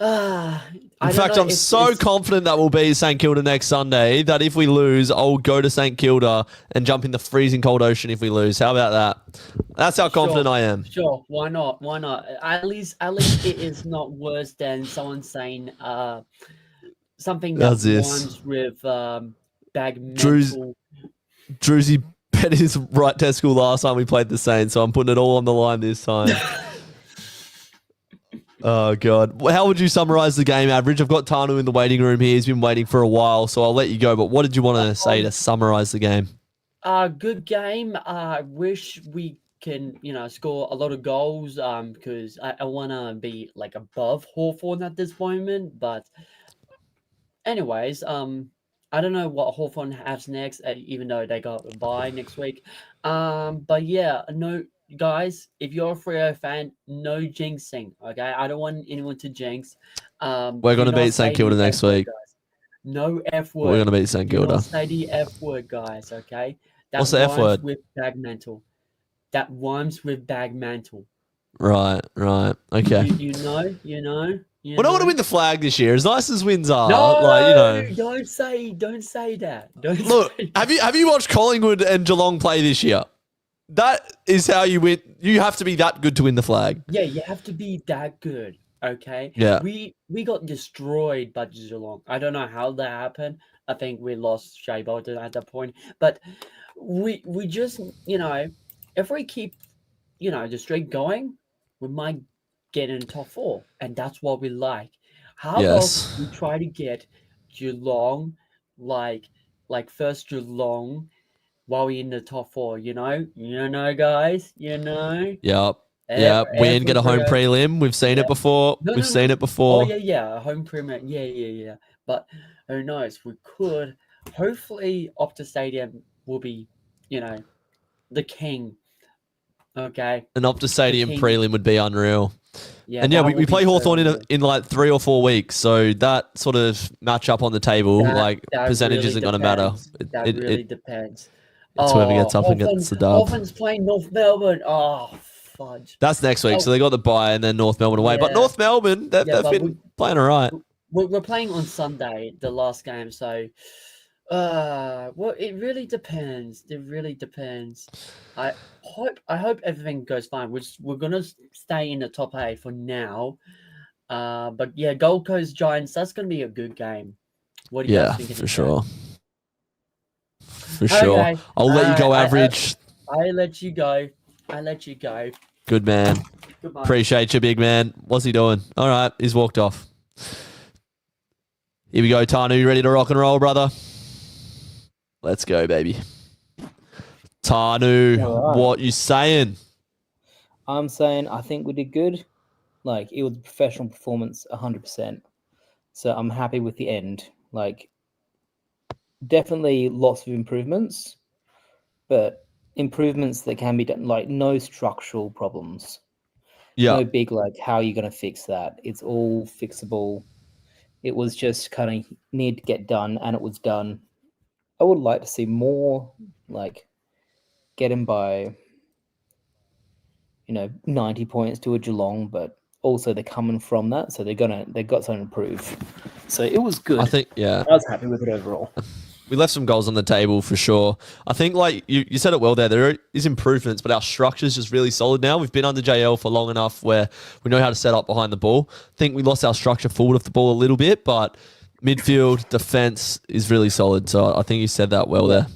In fact, I'm so confident that we'll beat St Kilda next Sunday that if we lose, I'll go to St Kilda and jump in the freezing cold ocean if we lose. How about that? That's how confident I am. Sure, why not? At least it is not worse than someone saying something that rhymes with bag mental. Druzy bet his right testicle last time we played the Saints, so I'm putting it all on the line this time. Oh, God. How would you summarise the game, Average? I've got Tanu in the waiting room here. He's been waiting for a while, so I'll let you go. But what did you want to say to summarise the game? Good game. I wish we can, score a lot of goals because I want to be like above Hawthorn at this moment. But anyways, I don't know what Hawthorn has next, even though they got a bye next week. But yeah, no. Guys, if you're a Freo fan, no jinxing, okay? I don't want anyone to jinx. We're going to beat St Kilda next week. Guys. No F word. We're going to beat St Kilda. Don't say the F word, guys, okay? What's the F word? With Bagmantle. That rhymes with Bagmantle. Right. Okay. You know. We're not going to win the flag this year, as nice as wins are. No, don't say that. Look, have you watched Collingwood and Geelong play this year? That is how you win. You have to be that good to win the flag. Yeah, you have to be that good. Okay. Yeah. We got destroyed by Geelong. I don't know how that happened. I think we lost Shea Bolton at that point. But we just, if we keep, the streak going, we might get in top 4. And that's what we like. How about we try to get Geelong, like first Geelong, while we're in the top 4, guys, Yep. Win, get a home prelim. We've seen it before. We've seen it before. Oh, yeah, a home prelim. Yeah. But who knows? We could. Hopefully, Optus Stadium will be, the king. Okay. An Optus Stadium prelim would be unreal. Yeah, and we play Hawthorn in like 3 or 4 weeks, so that sort of match up on the table, that percentage really isn't going to matter. That really depends. It's whoever gets up and gets the dub. Hawthorn's playing North Melbourne. Oh, fudge. That's next week. Oh. So they got the bye and then North Melbourne away. But Yeah. North Melbourne, they've but been playing all right. we're playing on Sunday, the last game. So, well, it really depends. It really depends. I hope everything goes fine. We're gonna stay in the top 8 for now. But yeah, Gold Coast Giants. That's gonna be a good game. What do you guys think? For sure. For sure. Okay. I'll let you go, average. I let you go. Good man. Goodbye. Appreciate you, big man. What's he doing? All right, he's walked off. Here we go, Tanu. You ready to rock and roll, brother? Let's go, baby. Tanu, All right. what you saying? I'm saying I think we did good. Like, it was a professional performance 100%. So I'm happy with the end. Like, definitely lots of improvements, but improvements that can be done, like no structural problems. Yeah. No big, like, how are you going to fix that? It's all fixable. It was just kind of need to get done, and it was done. I would like to see more, like, get him by, 90 points to a Geelong, but also they're coming from that, so they've got something to prove. So it was good. I think, yeah. I was happy with it overall. We left some goals on the table for sure. I think, like, you said it well there is improvements, but our structure's just really solid now. We've been under JL for long enough where we know how to set up behind the ball. I think we lost our structure forward of the ball a little bit, but midfield, defence is really solid. So I think you said that well there.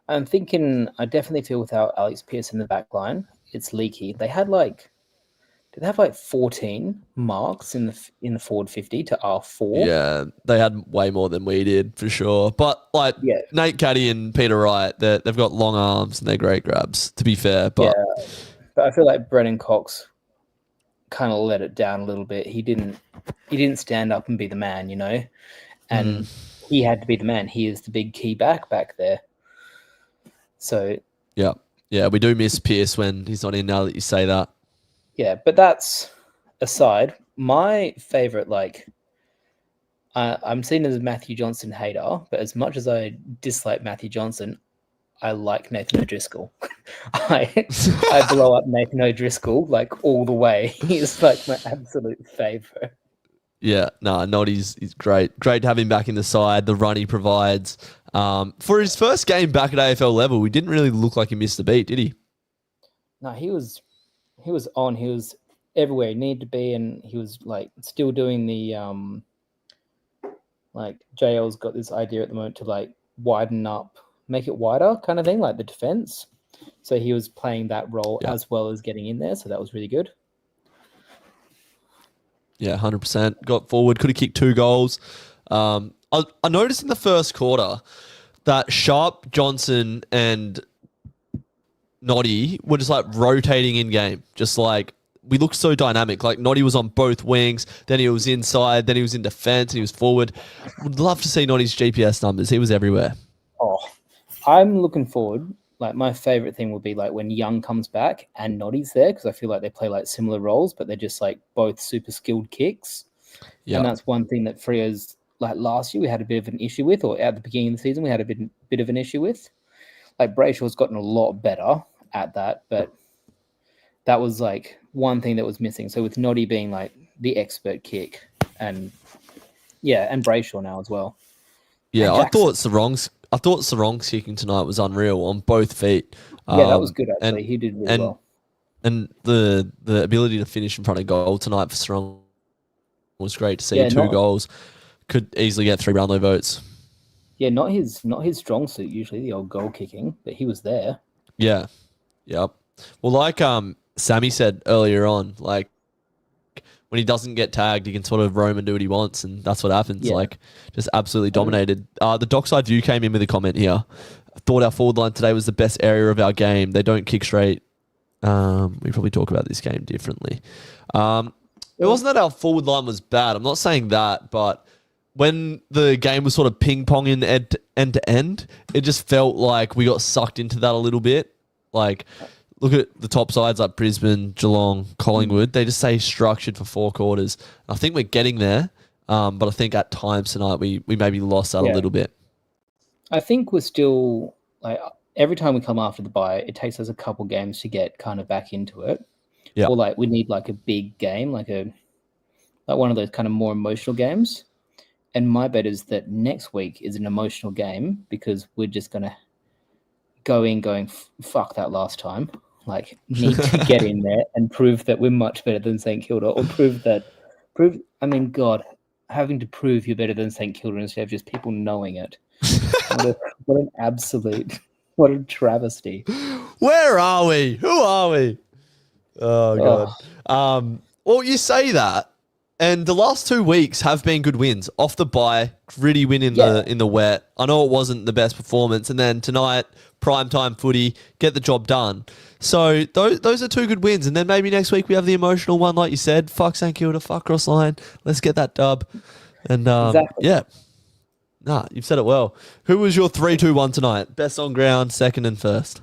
I'm thinking, I definitely feel without Alex Pearce in the back line, it's leaky. Did they have like 14 marks in the forward 50 to our 4? Yeah, they had way more than we did for sure. But like Nate Caddy and Peter Wright, they've got long arms and they're great grabs, to be fair. But I feel like Brennan Cox kind of let it down a little bit. He didn't stand up and be the man, and he had to be the man. He is the big key back there. So yeah, we do miss Pearce when he's not in. Now that you say that. Yeah, but that's aside. My favorite, I'm seen as a Matthew Johnson hater, but as much as I dislike Matthew Johnson, I like Nathan O'Driscoll. I blow up Nathan O'Driscoll like all the way. He's like my absolute favorite. Yeah, Noddy's great. Great to have him back in the side. The run he provides. For his first game back at AFL level, he didn't really look like he missed a beat, did he? No, he was on. He was everywhere he needed to be, and he was like still doing the like JL's got this idea at the moment to like widen up, make it wider kind of thing, like the defense. So he was playing that role as well as getting in there. So that was really good. Yeah, 100%. Got forward, could have kicked 2 goals. I noticed in the first quarter that Sharp, Johnson, and Noddy were just like rotating in game. Just like we looked so dynamic. Like Noddy was on both wings, then he was inside, then he was in defense, and he was forward. Would love to see Noddy's GPS numbers. He was everywhere. Oh, I'm looking forward. Like my favorite thing will be like when Young comes back and Noddy's there, because I feel like they play like similar roles, but they're just like both super skilled kicks. Yeah. And that's one thing that Freo's like last year we had a bit of an issue with, or at the beginning of the season we had a bit of an issue with. Like Brayshaw's gotten a lot better at that, but that was like one thing that was missing. So with Noddy being like the expert kick, and Brayshaw now as well. Yeah, I thought Sarong's kicking tonight was unreal on both feet. Yeah, that was good actually. He did really well. And the ability to finish in front of goal tonight for Sarong was great to see. 2 goals. Could easily get 3 Brownlow votes. Yeah, not his strong suit usually, the old goal kicking, but he was there. Yeah. Yep. Well, like Sammy said earlier on, like when he doesn't get tagged, he can sort of roam and do what he wants, and that's what happens. Yeah. Like just absolutely dominated. The Dockside View came in with a comment here. I thought our forward line today was the best area of our game. They don't kick straight. We probably talk about this game differently. It wasn't that our forward line was bad. I'm not saying that, but when the game was sort of ping-ponging end to end, it just felt like we got sucked into that a little bit. Like, look at the top sides like Brisbane, Geelong, Collingwood. They just stay structured for 4 quarters. I think we're getting there, but I think at times tonight we maybe lost that a little bit. I think we're still like every time we come after the bye, it takes us a couple games to get kind of back into it. Yeah. Or like we need like a big game, like one of those kind of more emotional games. And my bet is that next week is an emotional game because we're just gonna go in going fuck that last time. Like need to get in there and prove that we're much better than St Kilda, or I mean, God, having to prove you're better than St Kilda instead of just people knowing it. What a travesty. Where are we? Who are we? Oh God. Well, you say that, and the last 2 weeks have been good wins off the bye. Gritty win in the wet. I know it wasn't the best performance, and then tonight primetime footy, get the job done. So those are 2 good wins, and then maybe next week we have the emotional one, like you said. Fuck St Kilda, fuck Crossline. Let's get that dub. And Exactly. yeah, nah, you've said it well. Who was your 3-2-1 tonight? Best on ground, second and first.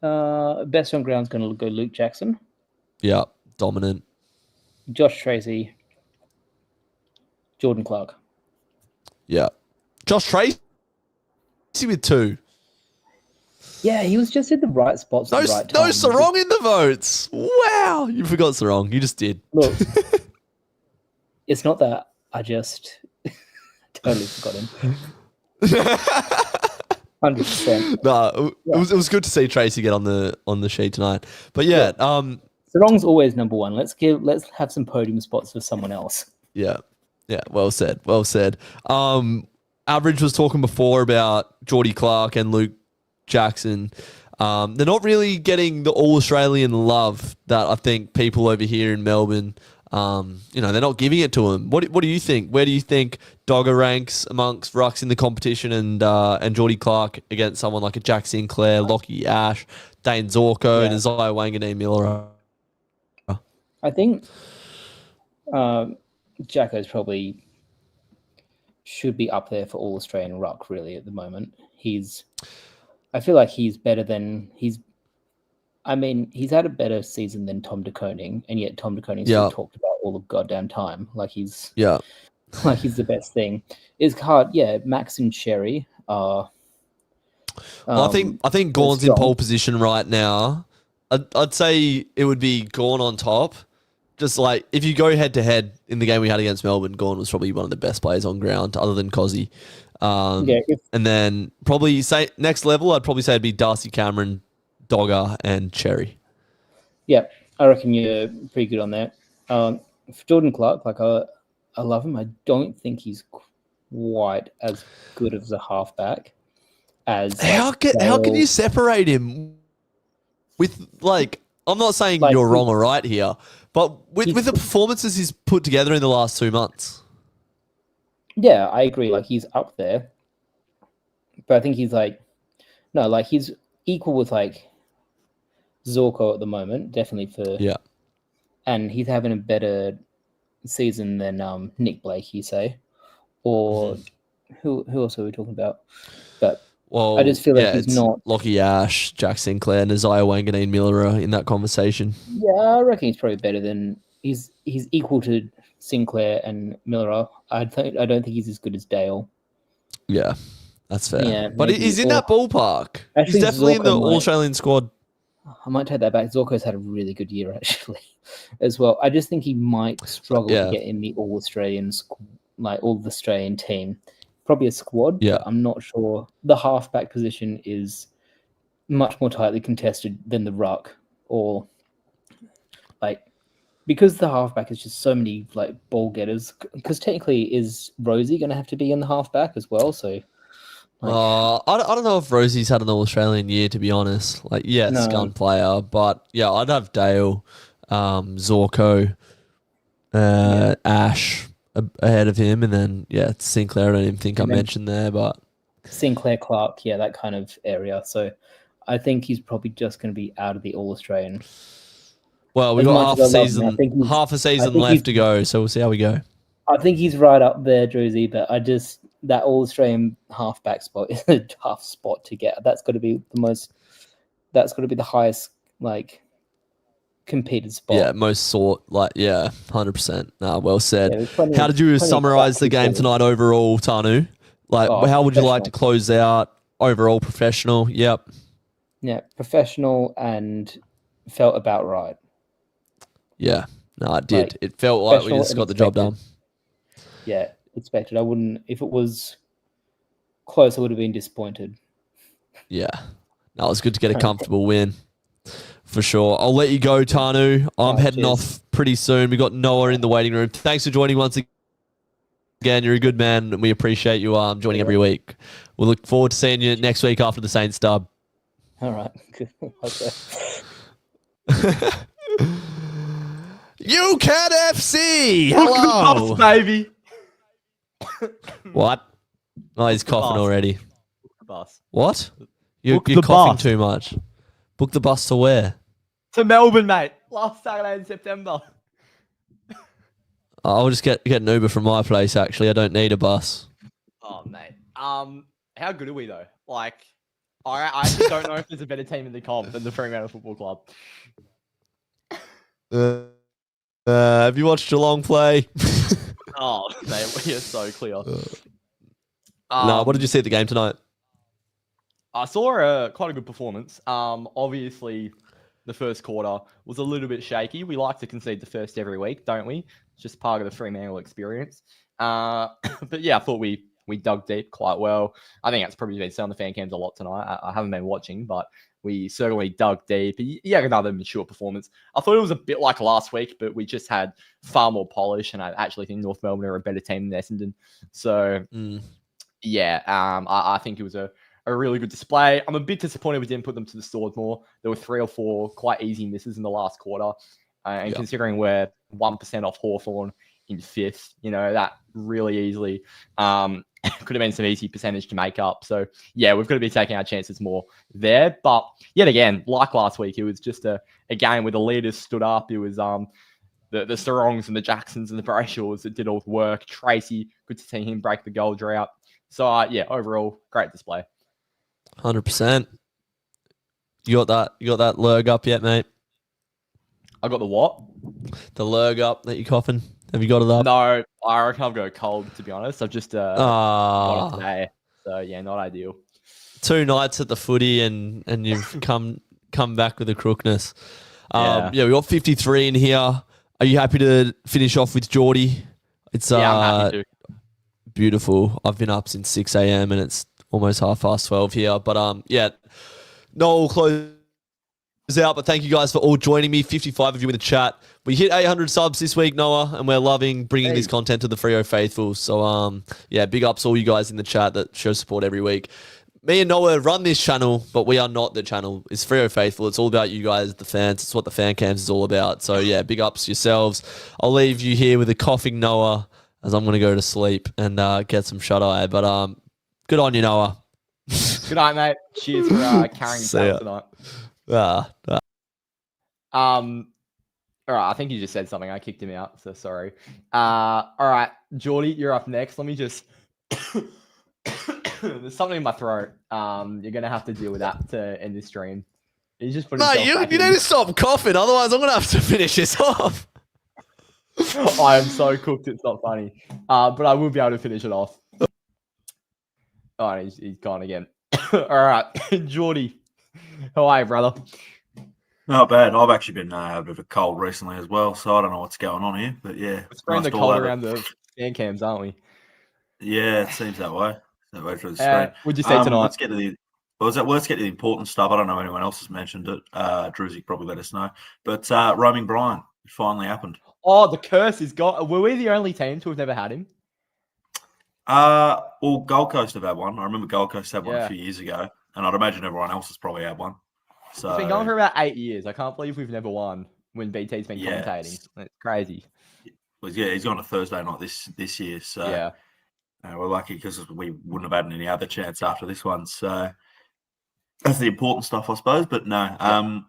Best on ground's going to go Luke Jackson, Yeah, dominant. Josh Tracy, Jordan Clark. Yeah, Josh Tracy with 2. Yeah, he was just in the right spots at the right time. No Sarong in the votes. Wow, you forgot Sarong. You just did. Look, it's not that. I just totally forgot him. 100%. No, it was good to see Tracy get on the sheet tonight. But yeah, Sarong's always number 1. Let's have some podium spots for someone else. Yeah. Well said. Average was talking before about Geordie Clark and Luke Jackson. They're not really getting the All-Australian love that I think people over here in Melbourne, they're not giving it to him. What do you think? Where do you think Dogger ranks amongst rucks in the competition, and Geordie Clark against someone like a Jack Sinclair, Lockie Ash, Dane Zorko, and Isaiah Wanganeen Miller? I think Jacko's probably should be up there for All-Australian ruck really at the moment. I feel like he's better than he's had a better season than Tom De Koning, and yet Tom De Koning's been talked about all the goddamn time. Like he's the best thing. It's hard, Max and Sherry are. I think Gawn's in pole position right now. I'd say it would be Gawn on top. Just like if you go head to head in the game we had against Melbourne, Gawn was probably one of the best players on ground, other than Cozzy. And then probably say next level, I'd probably say it'd be Darcy Cameron, Dogger, and Cherry. Yeah, I reckon you're pretty good on that. For Jordan Clark, I love him. I don't think he's quite as good as a halfback as. How can you separate him with I'm not saying you're wrong or right here, but with the performances he's put together in the last 2 months. Yeah, I agree. He's up there, but I think he's he's equal with Zorko at the moment, definitely and he's having a better season than Nick Blake, you say, or who else are we talking about? But I just feel like he's not Lockie Ash, Jack Sinclair, and Isaiah Wanganeen Miller are in that conversation. Yeah, I reckon he's probably better than he's equal to Sinclair and Miller. I don't think he's as good as Dale. Yeah, that's fair. Yeah, but he's in that ballpark. Actually, he's definitely in the Zorko All-Australian squad. I might take that back. Zorko's had a really good year, actually, as well. I just think he might struggle to get in the All-Australian, All-Australian team. Probably a squad, but I'm not sure. The halfback position is much more tightly contested than the ruck, or because the halfback is just so many ball getters. Because technically, is Rosie going to have to be in the halfback as well? So, I don't know if Rosie's had an All-Australian year, to be honest. Gun player, but I'd have Dale, Zorko, Ash ahead of him, and then Sinclair. I don't even think I mentioned there, but Sinclair, Clark, that kind of area. So I think he's probably just going to be out of the All-Australian. Well, we've got half a season left to go, so we'll see how we go. I think he's right up there, Druzy, but that All-Australian halfback spot is a tough spot to get. That's got to be the highest competed spot. Yeah, most sought. 100%. Nah, well said. Yeah, how did you summarize the game tonight overall, Tanu? How would you like to close out? overall professional. Yep. Yeah, professional and felt about right. Yeah. No, it did. Like, It felt like we professional just and got the job done. Yeah, expected. I wouldn't, if it was close, I would have been disappointed. Yeah. No, it was good to get a comfortable win. For sure. I'll let you go, Tanu. I'm heading off pretty soon. We got Noah in the waiting room. Thanks for joining once again. You're a good man, and we appreciate you joining every week. We'll look forward to seeing you next week after the Saints dub. All right. Okay. UCAT FC! Hello! Baby. What? Oh, he's coughing already. Bus. What? You're Book the coughing bus. too much. Book the bus to where? To Melbourne, mate. Last Saturday in September. I'll just get an Uber from my place, actually. I don't need a bus. Oh, mate. How good are we though? Like, I actually don't know if there's a better team in the comp than the Fremantle Football Club. Have you watched Geelong play? Oh, mate, we are so clear. No, what did you see at the game tonight? I saw quite a good performance. Obviously, the first quarter was a little bit shaky. We like to concede the first every week, don't we? It's just part of the Fremantle experience. But yeah, I thought we dug deep quite well. I think that's probably been said on the fan cams a lot tonight. I haven't been watching, but we certainly dug deep. Yeah, another mature performance. I thought it was a bit like last week, but we just had far more polish, and I actually think North Melbourne are a better team than Essendon. So, yeah, I think it was a really good display. I'm a bit disappointed we didn't put them to the sword more. There were 3 or 4 quite easy misses in the last quarter. And considering we're 1% off Hawthorn in 5th, that really easily could have been some easy percentage to make up. So, yeah, we've got to be taking our chances more there. But yet again, like last week, it was just a game where the leaders stood up. It was the Sarongs and the Jacksons and the Brayshaw's that did all the work. Tracy, good to see him break the goal drought. So, yeah, overall, great display. 100%. You got that lurg up yet, mate? I got the what? The lurg up that you're coughing. Have you got it up? No, I reckon I've got cold, to be honest. I've just got it today. So, yeah, not ideal. 2 nights at the footy and you've come back with the crookness. Yeah, we got 53 in here. Are you happy to finish off with Geordie? It's I'm happy to. Beautiful. I've been up since 6 a.m. and it's almost 12:30 here. But yeah, Noel will close out. But thank you guys for all joining me. 55 of you in the chat. We hit 800 subs this week, Noah, and we're loving bringing this content to the Freo Faithful. So yeah, big ups all you guys in the chat that show support every week. Me and Noah run this channel, but we are not the channel. It's Freo Faithful. It's all about you guys, the fans. It's what the fan cams is all about. So yeah, big ups yourselves. I'll leave you here with a coughing Noah as I'm going to go to sleep and get some shut-eye. But good on you, Noah. Good night, mate. Cheers for carrying yourself tonight. All right, I think you just said something. I kicked him out, so sorry. All right, Geordie, you're up next. Let me just... There's something in my throat. You're going to have to deal with that to end this stream. You just put you need to stop coughing, otherwise I'm going to have to finish this off. I am so cooked, it's not funny. But I will be able to finish it off. Oh, he's gone again. All right, Geordie. How are you, brother? Not bad. I've actually been a bit of a cold recently as well, so I don't know what's going on here. But yeah, we're spraying the cold around the fan cams, aren't we? Yeah, it seems that way. That way through the screen. What'd you say tonight? Let's get to the important stuff. I don't know if anyone else has mentioned it. Druzy probably let us know. But roaming Brian, it finally happened. Oh, the curse is gone. Were we the only team to have never had him? Well, Gold Coast have had one. I remember Gold Coast had one a few years ago, and I'd imagine everyone else has probably had one. So it's been going for about 8 years. I can't believe we've never won when BT's been commentating. It's crazy. Well, yeah, he's gone a Thursday night this year. So yeah, we're lucky because we wouldn't have had any other chance after this one. So that's the important stuff, I suppose. But no,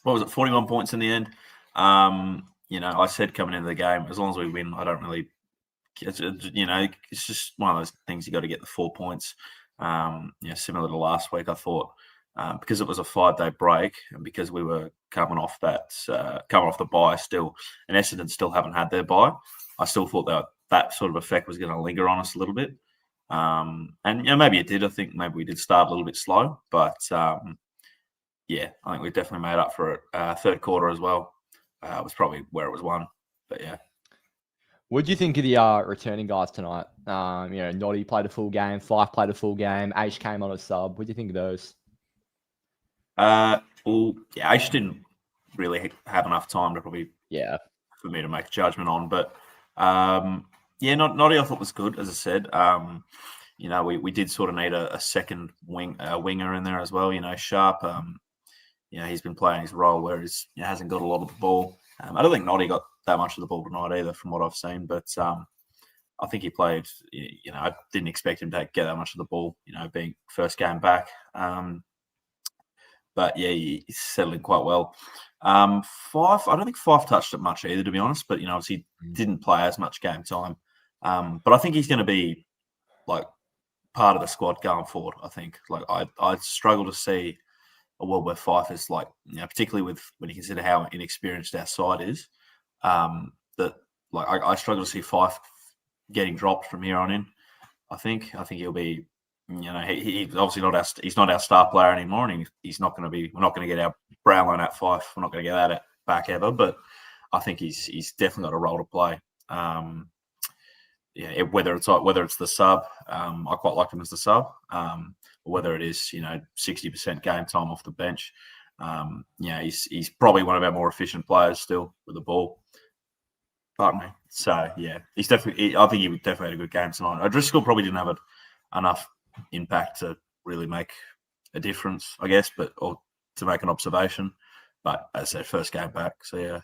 what was it? 41 points in the end. I said coming into the game, as long as we win, I don't really. It's just one of those things you got to get the 4 points. Similar to last week, I thought because it was a 5-day break and because we were coming off the bye still, and Essendon still haven't had their bye. I still thought that sort of effect was going to linger on us a little bit. And maybe it did. I think maybe we did start a little bit slow, but yeah, I think we definitely made up for it. Third quarter as well was probably where it was won. But yeah. What do you think of the returning guys tonight? Noddy played a full game, Fife played a full game, H came on a sub. What do you think of those? Well, yeah, H didn't really have enough time to probably for me to make a judgment on. But Noddy I thought was good, as I said. We did sort of need a second winger in there as well. Sharp. He's been playing his role where he hasn't got a lot of the ball. I don't think Noddy got that much of the ball tonight either, from what I've seen. But I think he played. I didn't expect him to get that much of the ball. Being first game back. But yeah, he's settling quite well. Fife, I don't think Fife touched it much either, to be honest. But obviously didn't play as much game time. But I think he's going to be like part of the squad going forward. I think I struggle to see a world where Fife is particularly when you consider how inexperienced our side is. I struggle to see Fife getting dropped from here on in. I think he'll be. He's obviously he's not our star player anymore, and he's not going to be. We're not going to get our Brownlow at Fife. We're not going to get that back ever. But I think he's definitely got a role to play. Whether it's the sub, I quite like him as the sub. Or whether it is 60% game time off the bench. He's probably one of our more efficient players still with the ball. Pardon me. So yeah, he's definitely. I think he definitely had a good game tonight. O'Driscoll probably didn't have enough impact to really make a difference, I guess, or to make an observation. But as I said, first game back, so yeah.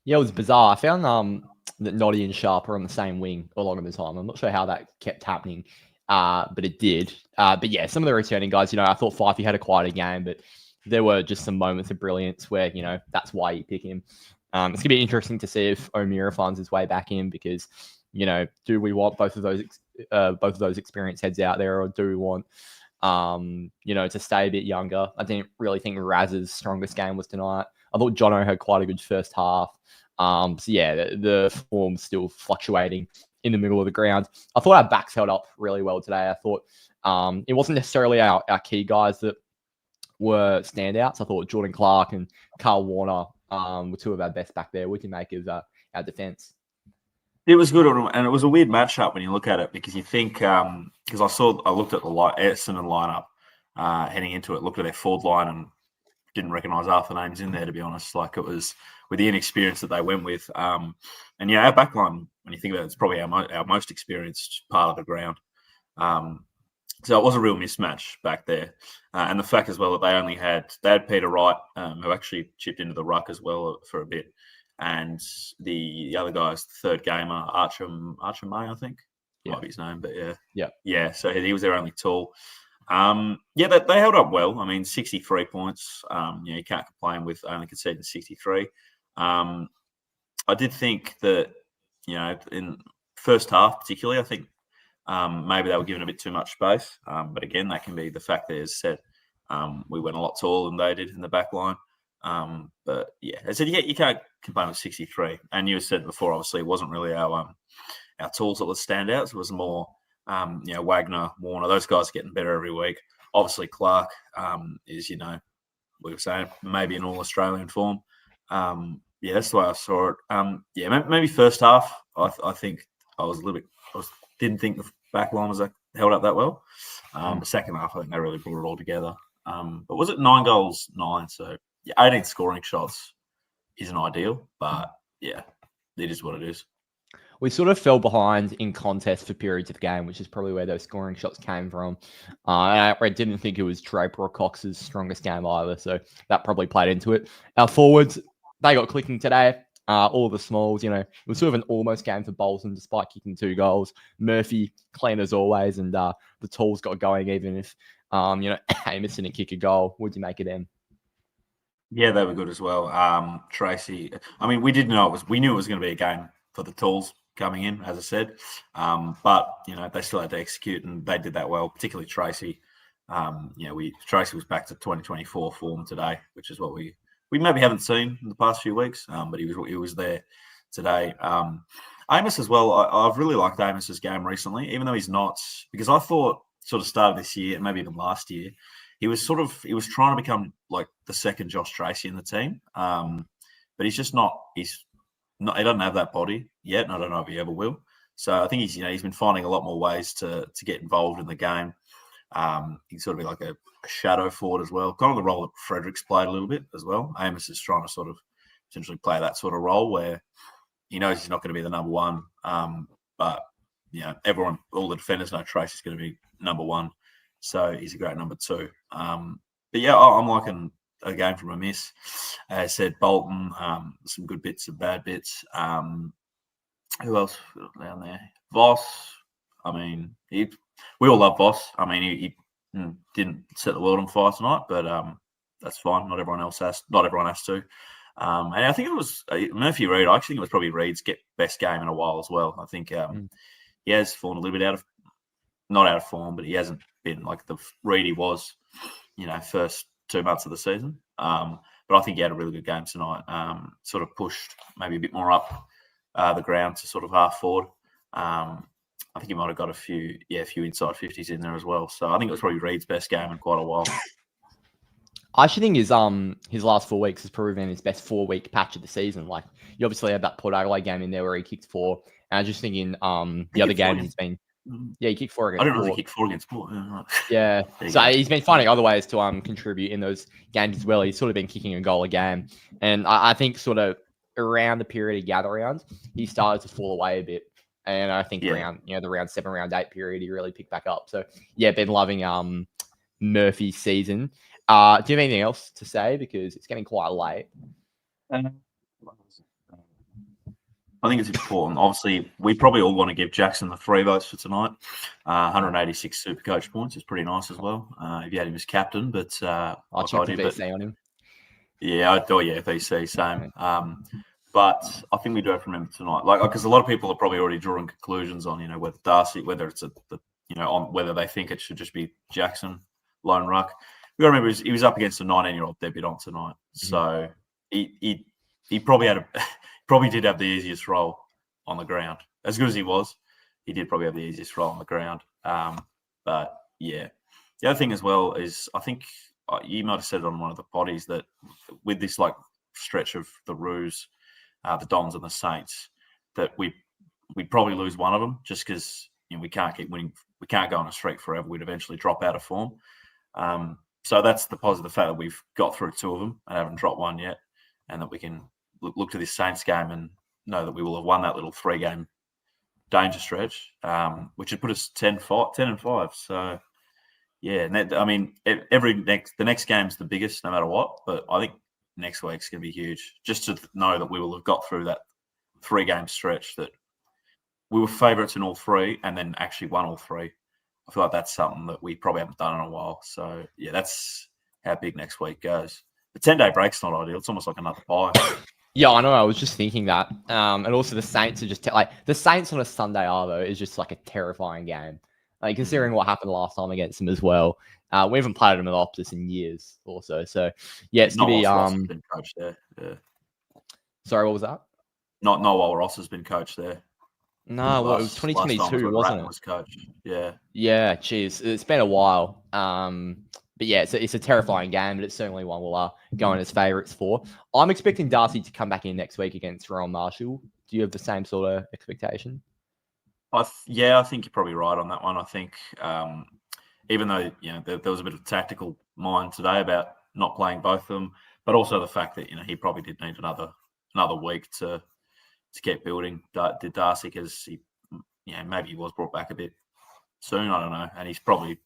Yeah, it was bizarre. I found that Noddy and Sharp are on the same wing a lot of the time. I'm not sure how that kept happening, but it did. But yeah, some of the returning guys, I thought Fifey had a quieter game, but there were just some moments of brilliance where, that's why you pick him. It's going to be interesting to see if O'Meara finds his way back in because, do we want both of those experienced heads out there, or do we want, to stay a bit younger? I didn't really think Raz's strongest game was tonight. I thought Jono had quite a good first half. So yeah, the form's still fluctuating in the middle of the ground. I thought our backs held up really well today. I thought it wasn't necessarily our key guys that were standouts. I thought Jordan Clark and Carl Warner were two of our best back there. What do you make of our defence? It was good, and it was a weird matchup when you look at it because you think because I looked at the Essendon lineup heading into it, looked at their forward line and didn't recognise half the names in there, to be honest. It was with the inexperience that they went with. And our back line, when you think about it, it's probably our most experienced part of the ground. So it was a real mismatch back there. And the fact as well that they had Peter Wright, who actually chipped into the ruck as well for a bit. And the other guy's the third gamer, Archer May, I think. Might be his name, but yeah. Yeah, so he was their only tool. They held up well. I mean, 63 points. You can't complain with only conceding 63. I did think that, in first half particularly, I think maybe they were given a bit too much space. But again, that can be the fact that, as I said, we went a lot taller than they did in the back line. But yeah, as I said, you can't complain with 63. And you said before, obviously, it wasn't really our tools that were standouts. It was more, Wagner, Warner, those guys are getting better every week. Obviously, Clark is, we were saying, maybe in all Australian form. That's the way I saw it. Maybe first half, I think I was a little bit, didn't think the back line was held up that well. The second half, I think they really brought it all together. But was it 9 goals, 9? So 18 scoring shots isn't ideal, but yeah, it is what it is. We sort of fell behind in contest for periods of game, which is probably where those scoring shots came from. I didn't think it was Draper or Cox's strongest game either, so that probably played into it. Our forwards, they got clicking today. All the smalls, it was sort of an almost game for Bolton despite kicking 2 goals. Murphy, clean as always, and the tools got going even if, Amos didn't kick a goal. What do you make of them? Yeah, they were good as well. Tracy, I mean, we knew it was going to be a game for the tools coming in, as I said. But, they still had to execute, and they did that well, particularly Tracy. Tracy was back to 2024 form today, which is what we maybe haven't seen in the past few weeks, but he was there today. Amos as well. I've really liked Amos's game recently, even though he's not, because I thought sort of started this year and maybe even last year, he was trying to become like the second Josh Tracy in the team. But he's just not. He doesn't have that body yet, and I don't know if he ever will. So I think he's been finding a lot more ways to get involved in the game. He's sort of like a shadow forward as well, kind of the role that Frederick's played a little bit as well. Amos is trying to sort of essentially play that sort of role where he knows he's not going to be the number one, but all the defenders know Tracy's going to be number one, so he's a great number two. But yeah, I'm liking a game from a miss. As I said, Bolton, some good bits, some bad bits. Who else down there? Voss. I mean, we all love Voss. I mean, he didn't set the world on fire tonight, but that's fine. Not everyone has to. And I think it was Murphy Reid. I actually think it was probably Reid's best game in a while as well. I think he has fallen a little bit not out of form, but he hasn't been like the Reid he was, first 2 months of the season. But I think he had a really good game tonight. Sort of pushed maybe a bit more up the ground to sort of half forward. I think he might have got a few inside 50s in there as well. So I think it was probably Reid's best game in quite a while. I actually think his last 4 weeks has proven his best 4-week patch of the season. Like, you obviously had that Port Adelaide game in there where he kicked 4. And I was just thinking the other games he's been... Yeah, he kicked 4 against I don't know Port. if he kicked 4 against Port. Yeah. So he's been finding other ways to contribute in those games as well. He's sort of been kicking a goal a game. And I think sort of around the period of gather rounds, he started to fall away a bit. And I think around, the round 7, round 8 period, he really picked back up. So, yeah, been loving Murphy's season. Do you have anything else to say? Because it's getting quite late. I think it's important. Obviously, we probably all want to give Jackson the 3 votes for tonight. 186 Super Coach points is pretty nice as well. If you had him as captain, but I'll check the VC on him. Yeah, I thought VC same. But I think we do have to remember tonight, because a lot of people are probably already drawing conclusions on, whether Darcy, whether it's on whether they think it should just be Jackson, lone ruck. We got to remember he was up against a 19-year-old debutant tonight, so he probably did have the easiest role on the ground. As good as he was, he did probably have the easiest role on the ground. But yeah, the other thing as well is I think you might have said it on one of the potties that with this stretch of the Roos, the Dons and the Saints, that we'd probably lose one of them just because we can't keep winning. We can't go on a streak forever. We'd eventually drop out of form. So that's the positive fact that we've got through 2 of them and haven't dropped one yet, and that we can look to this Saints game and know that we will have won that little 3-game danger stretch, which would put us 10-5. So yeah, I mean, the next game's the biggest no matter what, but I think next week's going to be huge. Just to know that we will have got through that 3-game stretch, that we were favourites in all 3 and then actually won all 3. I feel like that's something that we probably haven't done in a while. So yeah, that's how big next week goes. The 10-day break's not ideal. It's almost like another bye. Yeah, I know. I was just thinking that. And also the Saints are just the Saints on a Sunday Arvo is just like a terrifying game. Like, considering what happened last time against them as well. We haven't played them at Optus in years also. So yeah, it's going to be Ross has been coached there. Yeah. Sorry, what was that? Not while Ross has been coached there. No, it was 2022, wasn't it? Was coached. Yeah. Yeah, geez. It's been a while. But yeah, it's a terrifying game, but it's certainly one we'll go in as favourites for. I'm expecting Darcy to come back in next week against Rowan Marshall. Do you have the same sort of expectation? I think you're probably right on that one. I think even though there was a bit of tactical mind today about not playing both of them, but also the fact that he probably did need another week to get building. Did Darcy, because maybe he was brought back a bit soon. I don't know, and he probably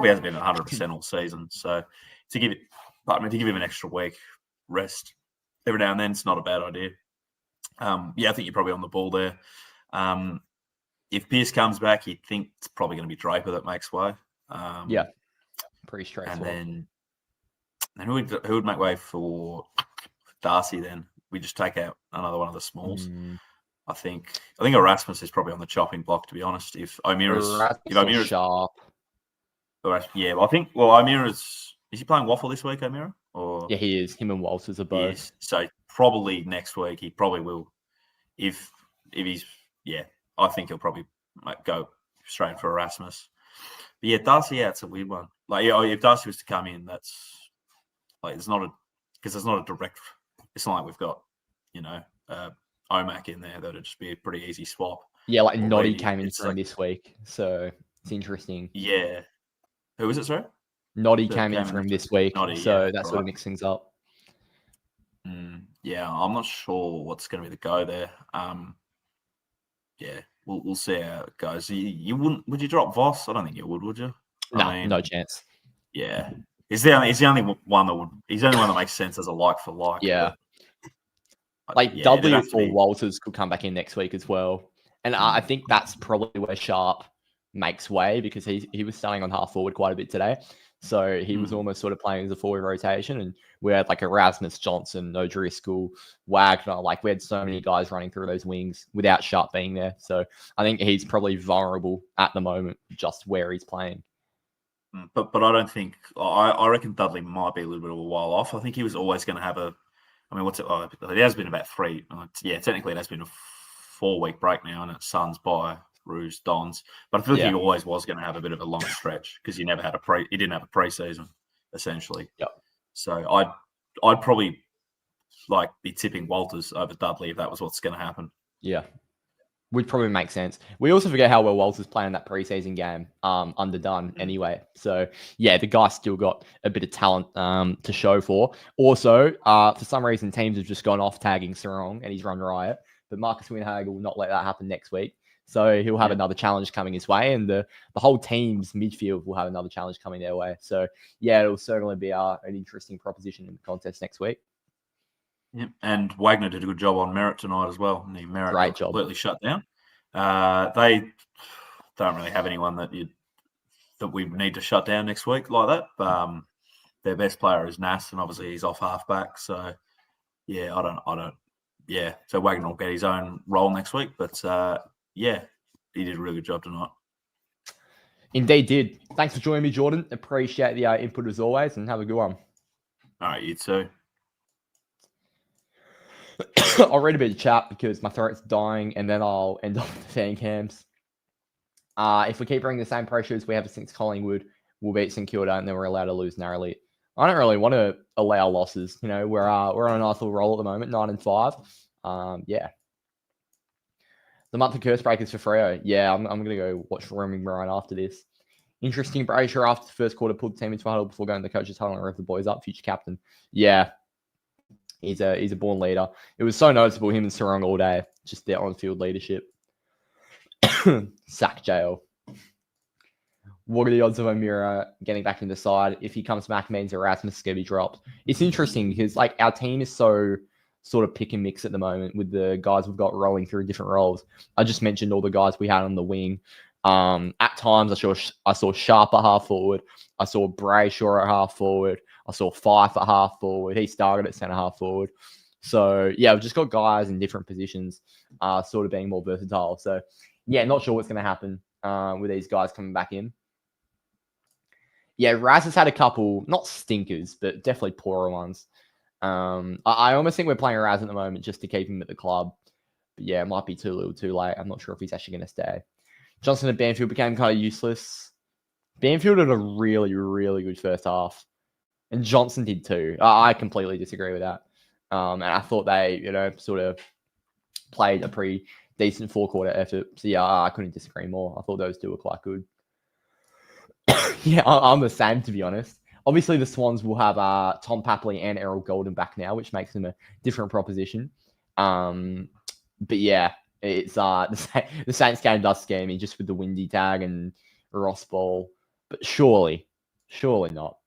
hasn't been 100% all season. So to give him an extra week rest every now and then, it's not a bad idea. I think you're probably on the ball there. If Pearce comes back, you think it's probably going to be Draper that makes way. Yeah, pretty straightforward. And then who would make way for Darcy? Then we just take out another one of the smalls. I think Erasmus is probably on the chopping block, to be honest. If O'Meara's sharp. Yeah, I think. Well, O'Meara's is he playing Waffle this week, O'Meara? Or yeah, he is. Him and Walters are both. So probably next week he probably will. If he's yeah, I think he'll probably go straight for Erasmus. But yeah, Darcy, it's a weird one. Like, yeah, if Darcy was to come in, that's like it's not a direct. It's not like we've got Omac in there. That'd just be a pretty easy swap. Yeah, like already. Noddy came in It's for him this week, so it's interesting. Yeah, who was it? Sorry, Noddy came in for him this week, Noddy, so yeah, that sort of mixes things up. Yeah, I'm not sure what's going to be the go there. Yeah, we'll see how it goes. You wouldn't? Would you drop Voss? I don't think you would you? No, no chance. Yeah, he's the only one that would. He's the only one that makes sense as a like for like. Yeah. But, like yeah, Dudley it'd have to or be- Walters could come back in next week as well. And I think that's probably where Sharp makes way because he was starting on half forward quite a bit today. So he was almost sort of playing as a forward rotation. And we had like Erasmus, Johnson, O'Driscoll, Wagner. Like we had so many guys running through those wings without Sharp being there. So I think he's probably vulnerable at the moment, just where he's playing. But I don't think I reckon Dudley might be a little bit of a while off. I think he was always going to have a. I mean, it has been about 3. Yeah, technically it has been a 4-week break now, and it's Suns by Roos Dons. But I feel like he always was going to have a bit of a long stretch because he never had he didn't have a preseason essentially. Yep. So I'd probably be tipping Walters over Dudley if that was what's going to happen. Yeah. Would probably make sense. We also forget how well Walters playing that preseason game, underdone anyway. So yeah, the guy's still got a bit of talent to show for. Also, for some reason, teams have just gone off tagging Sarong and he's run riot. But Marcus Winhage will not let that happen next week. So he'll have another challenge coming his way, and the whole team's midfield will have another challenge coming their way. So yeah, it'll certainly be an interesting proposition in the contest next week. Yep. And Wagner did a good job on Merritt tonight as well. And Merritt Great got job. completely shut down. They don't really have anyone that we need to shut down next week like that. Their best player is Nass, and obviously he's off halfback. So yeah, I don't. Yeah, so Wagner will get his own role next week. But yeah, he did a really good job tonight. Indeed did. Thanks for joining me, Jordan. Appreciate the input as always, and have a good one. All right, you too. I'll read a bit of chat because my throat's dying, and then I'll end up with the fan cams. If we keep bringing the same pressure as we have since Collingwood, we'll beat St Kilda, and then we're allowed to lose narrowly. I don't really want to allow losses. You know, we're on a nice little roll at the moment, 9-5. Yeah. The month of curse breakers for Freo. Yeah, I'm going to go watch Roaming right after this. Interesting Brazier after the first quarter, pulled the team into a huddle before going to the coach's huddle and rev the boys up. Future captain. Yeah. He's a born leader. It was so noticeable, him and Sarong all day, just their on-field leadership. Sack jail. What are the odds of O'Meara getting back in the side? If he comes back, means Erasmus is going to be dropped. It's interesting because our team is so sort of pick and mix at the moment with the guys we've got rolling through different roles. I just mentioned all the guys we had on the wing. At times, I saw Sharp at half forward. I saw Brayshaw at half forward. I saw Fife at half forward. He started at centre half forward. So, yeah, we've just got guys in different positions sort of being more versatile. So, yeah, not sure what's going to happen with these guys coming back in. Yeah, Raz has had a couple, not stinkers, but definitely poorer ones. I almost think we're playing Raz at the moment just to keep him at the club. But, yeah, it might be too little too late. I'm not sure if he's actually going to stay. Johnson and Banfield became kind of useless. Banfield had a really, really good first half. And Johnson did too. I completely disagree with that. And I thought they, sort of played a pretty decent 4-quarter effort. So, yeah, I couldn't disagree more. I thought those two were quite good. Yeah, I'm the same, to be honest. Obviously, the Swans will have Tom Papley and Errol Golden back now, which makes them a different proposition. But, yeah, it's the Saints game does scare me just with the windy tag and Ross Ball. But surely not.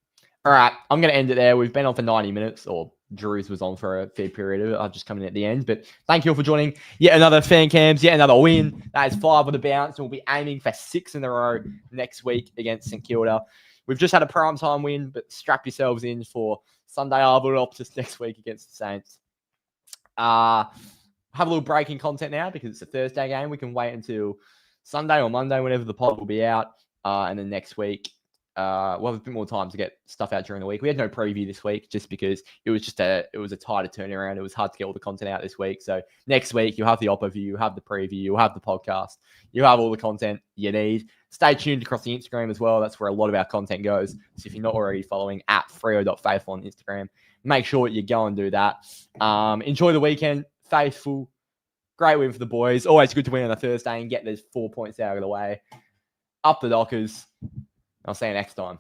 All right, I'm going to end it there. We've been on for 90 minutes, or Drew's was on for a fair period of it. I've just come in at the end. But thank you all for joining. Yet another fan cams, yet another win. That is 5 on the bounce, and we'll be aiming for 6 in a row next week against St Kilda. We've just had a prime time win, but strap yourselves in for Sunday Arvo Optus next week against the Saints. Have a little breaking content now because it's a Thursday game. We can wait until Sunday or Monday, whenever the pod will be out. And then next week, we'll have a bit more time to get stuff out during the week. We had no preview this week just because it was a tighter turnaround. It was hard to get all the content out this week. So next week you'll have the overview, you'll have the preview, you'll have the podcast, you'll have all the content you need. Stay tuned across the Instagram as well. That's where a lot of our content goes. So if you're not already following at Freo.Faithful on Instagram, make sure you go and do that. Enjoy the weekend. Faithful. Great win for the boys. Always good to win on a Thursday and get those 4 points out of the way. Up the Dockers. I'll see you next time.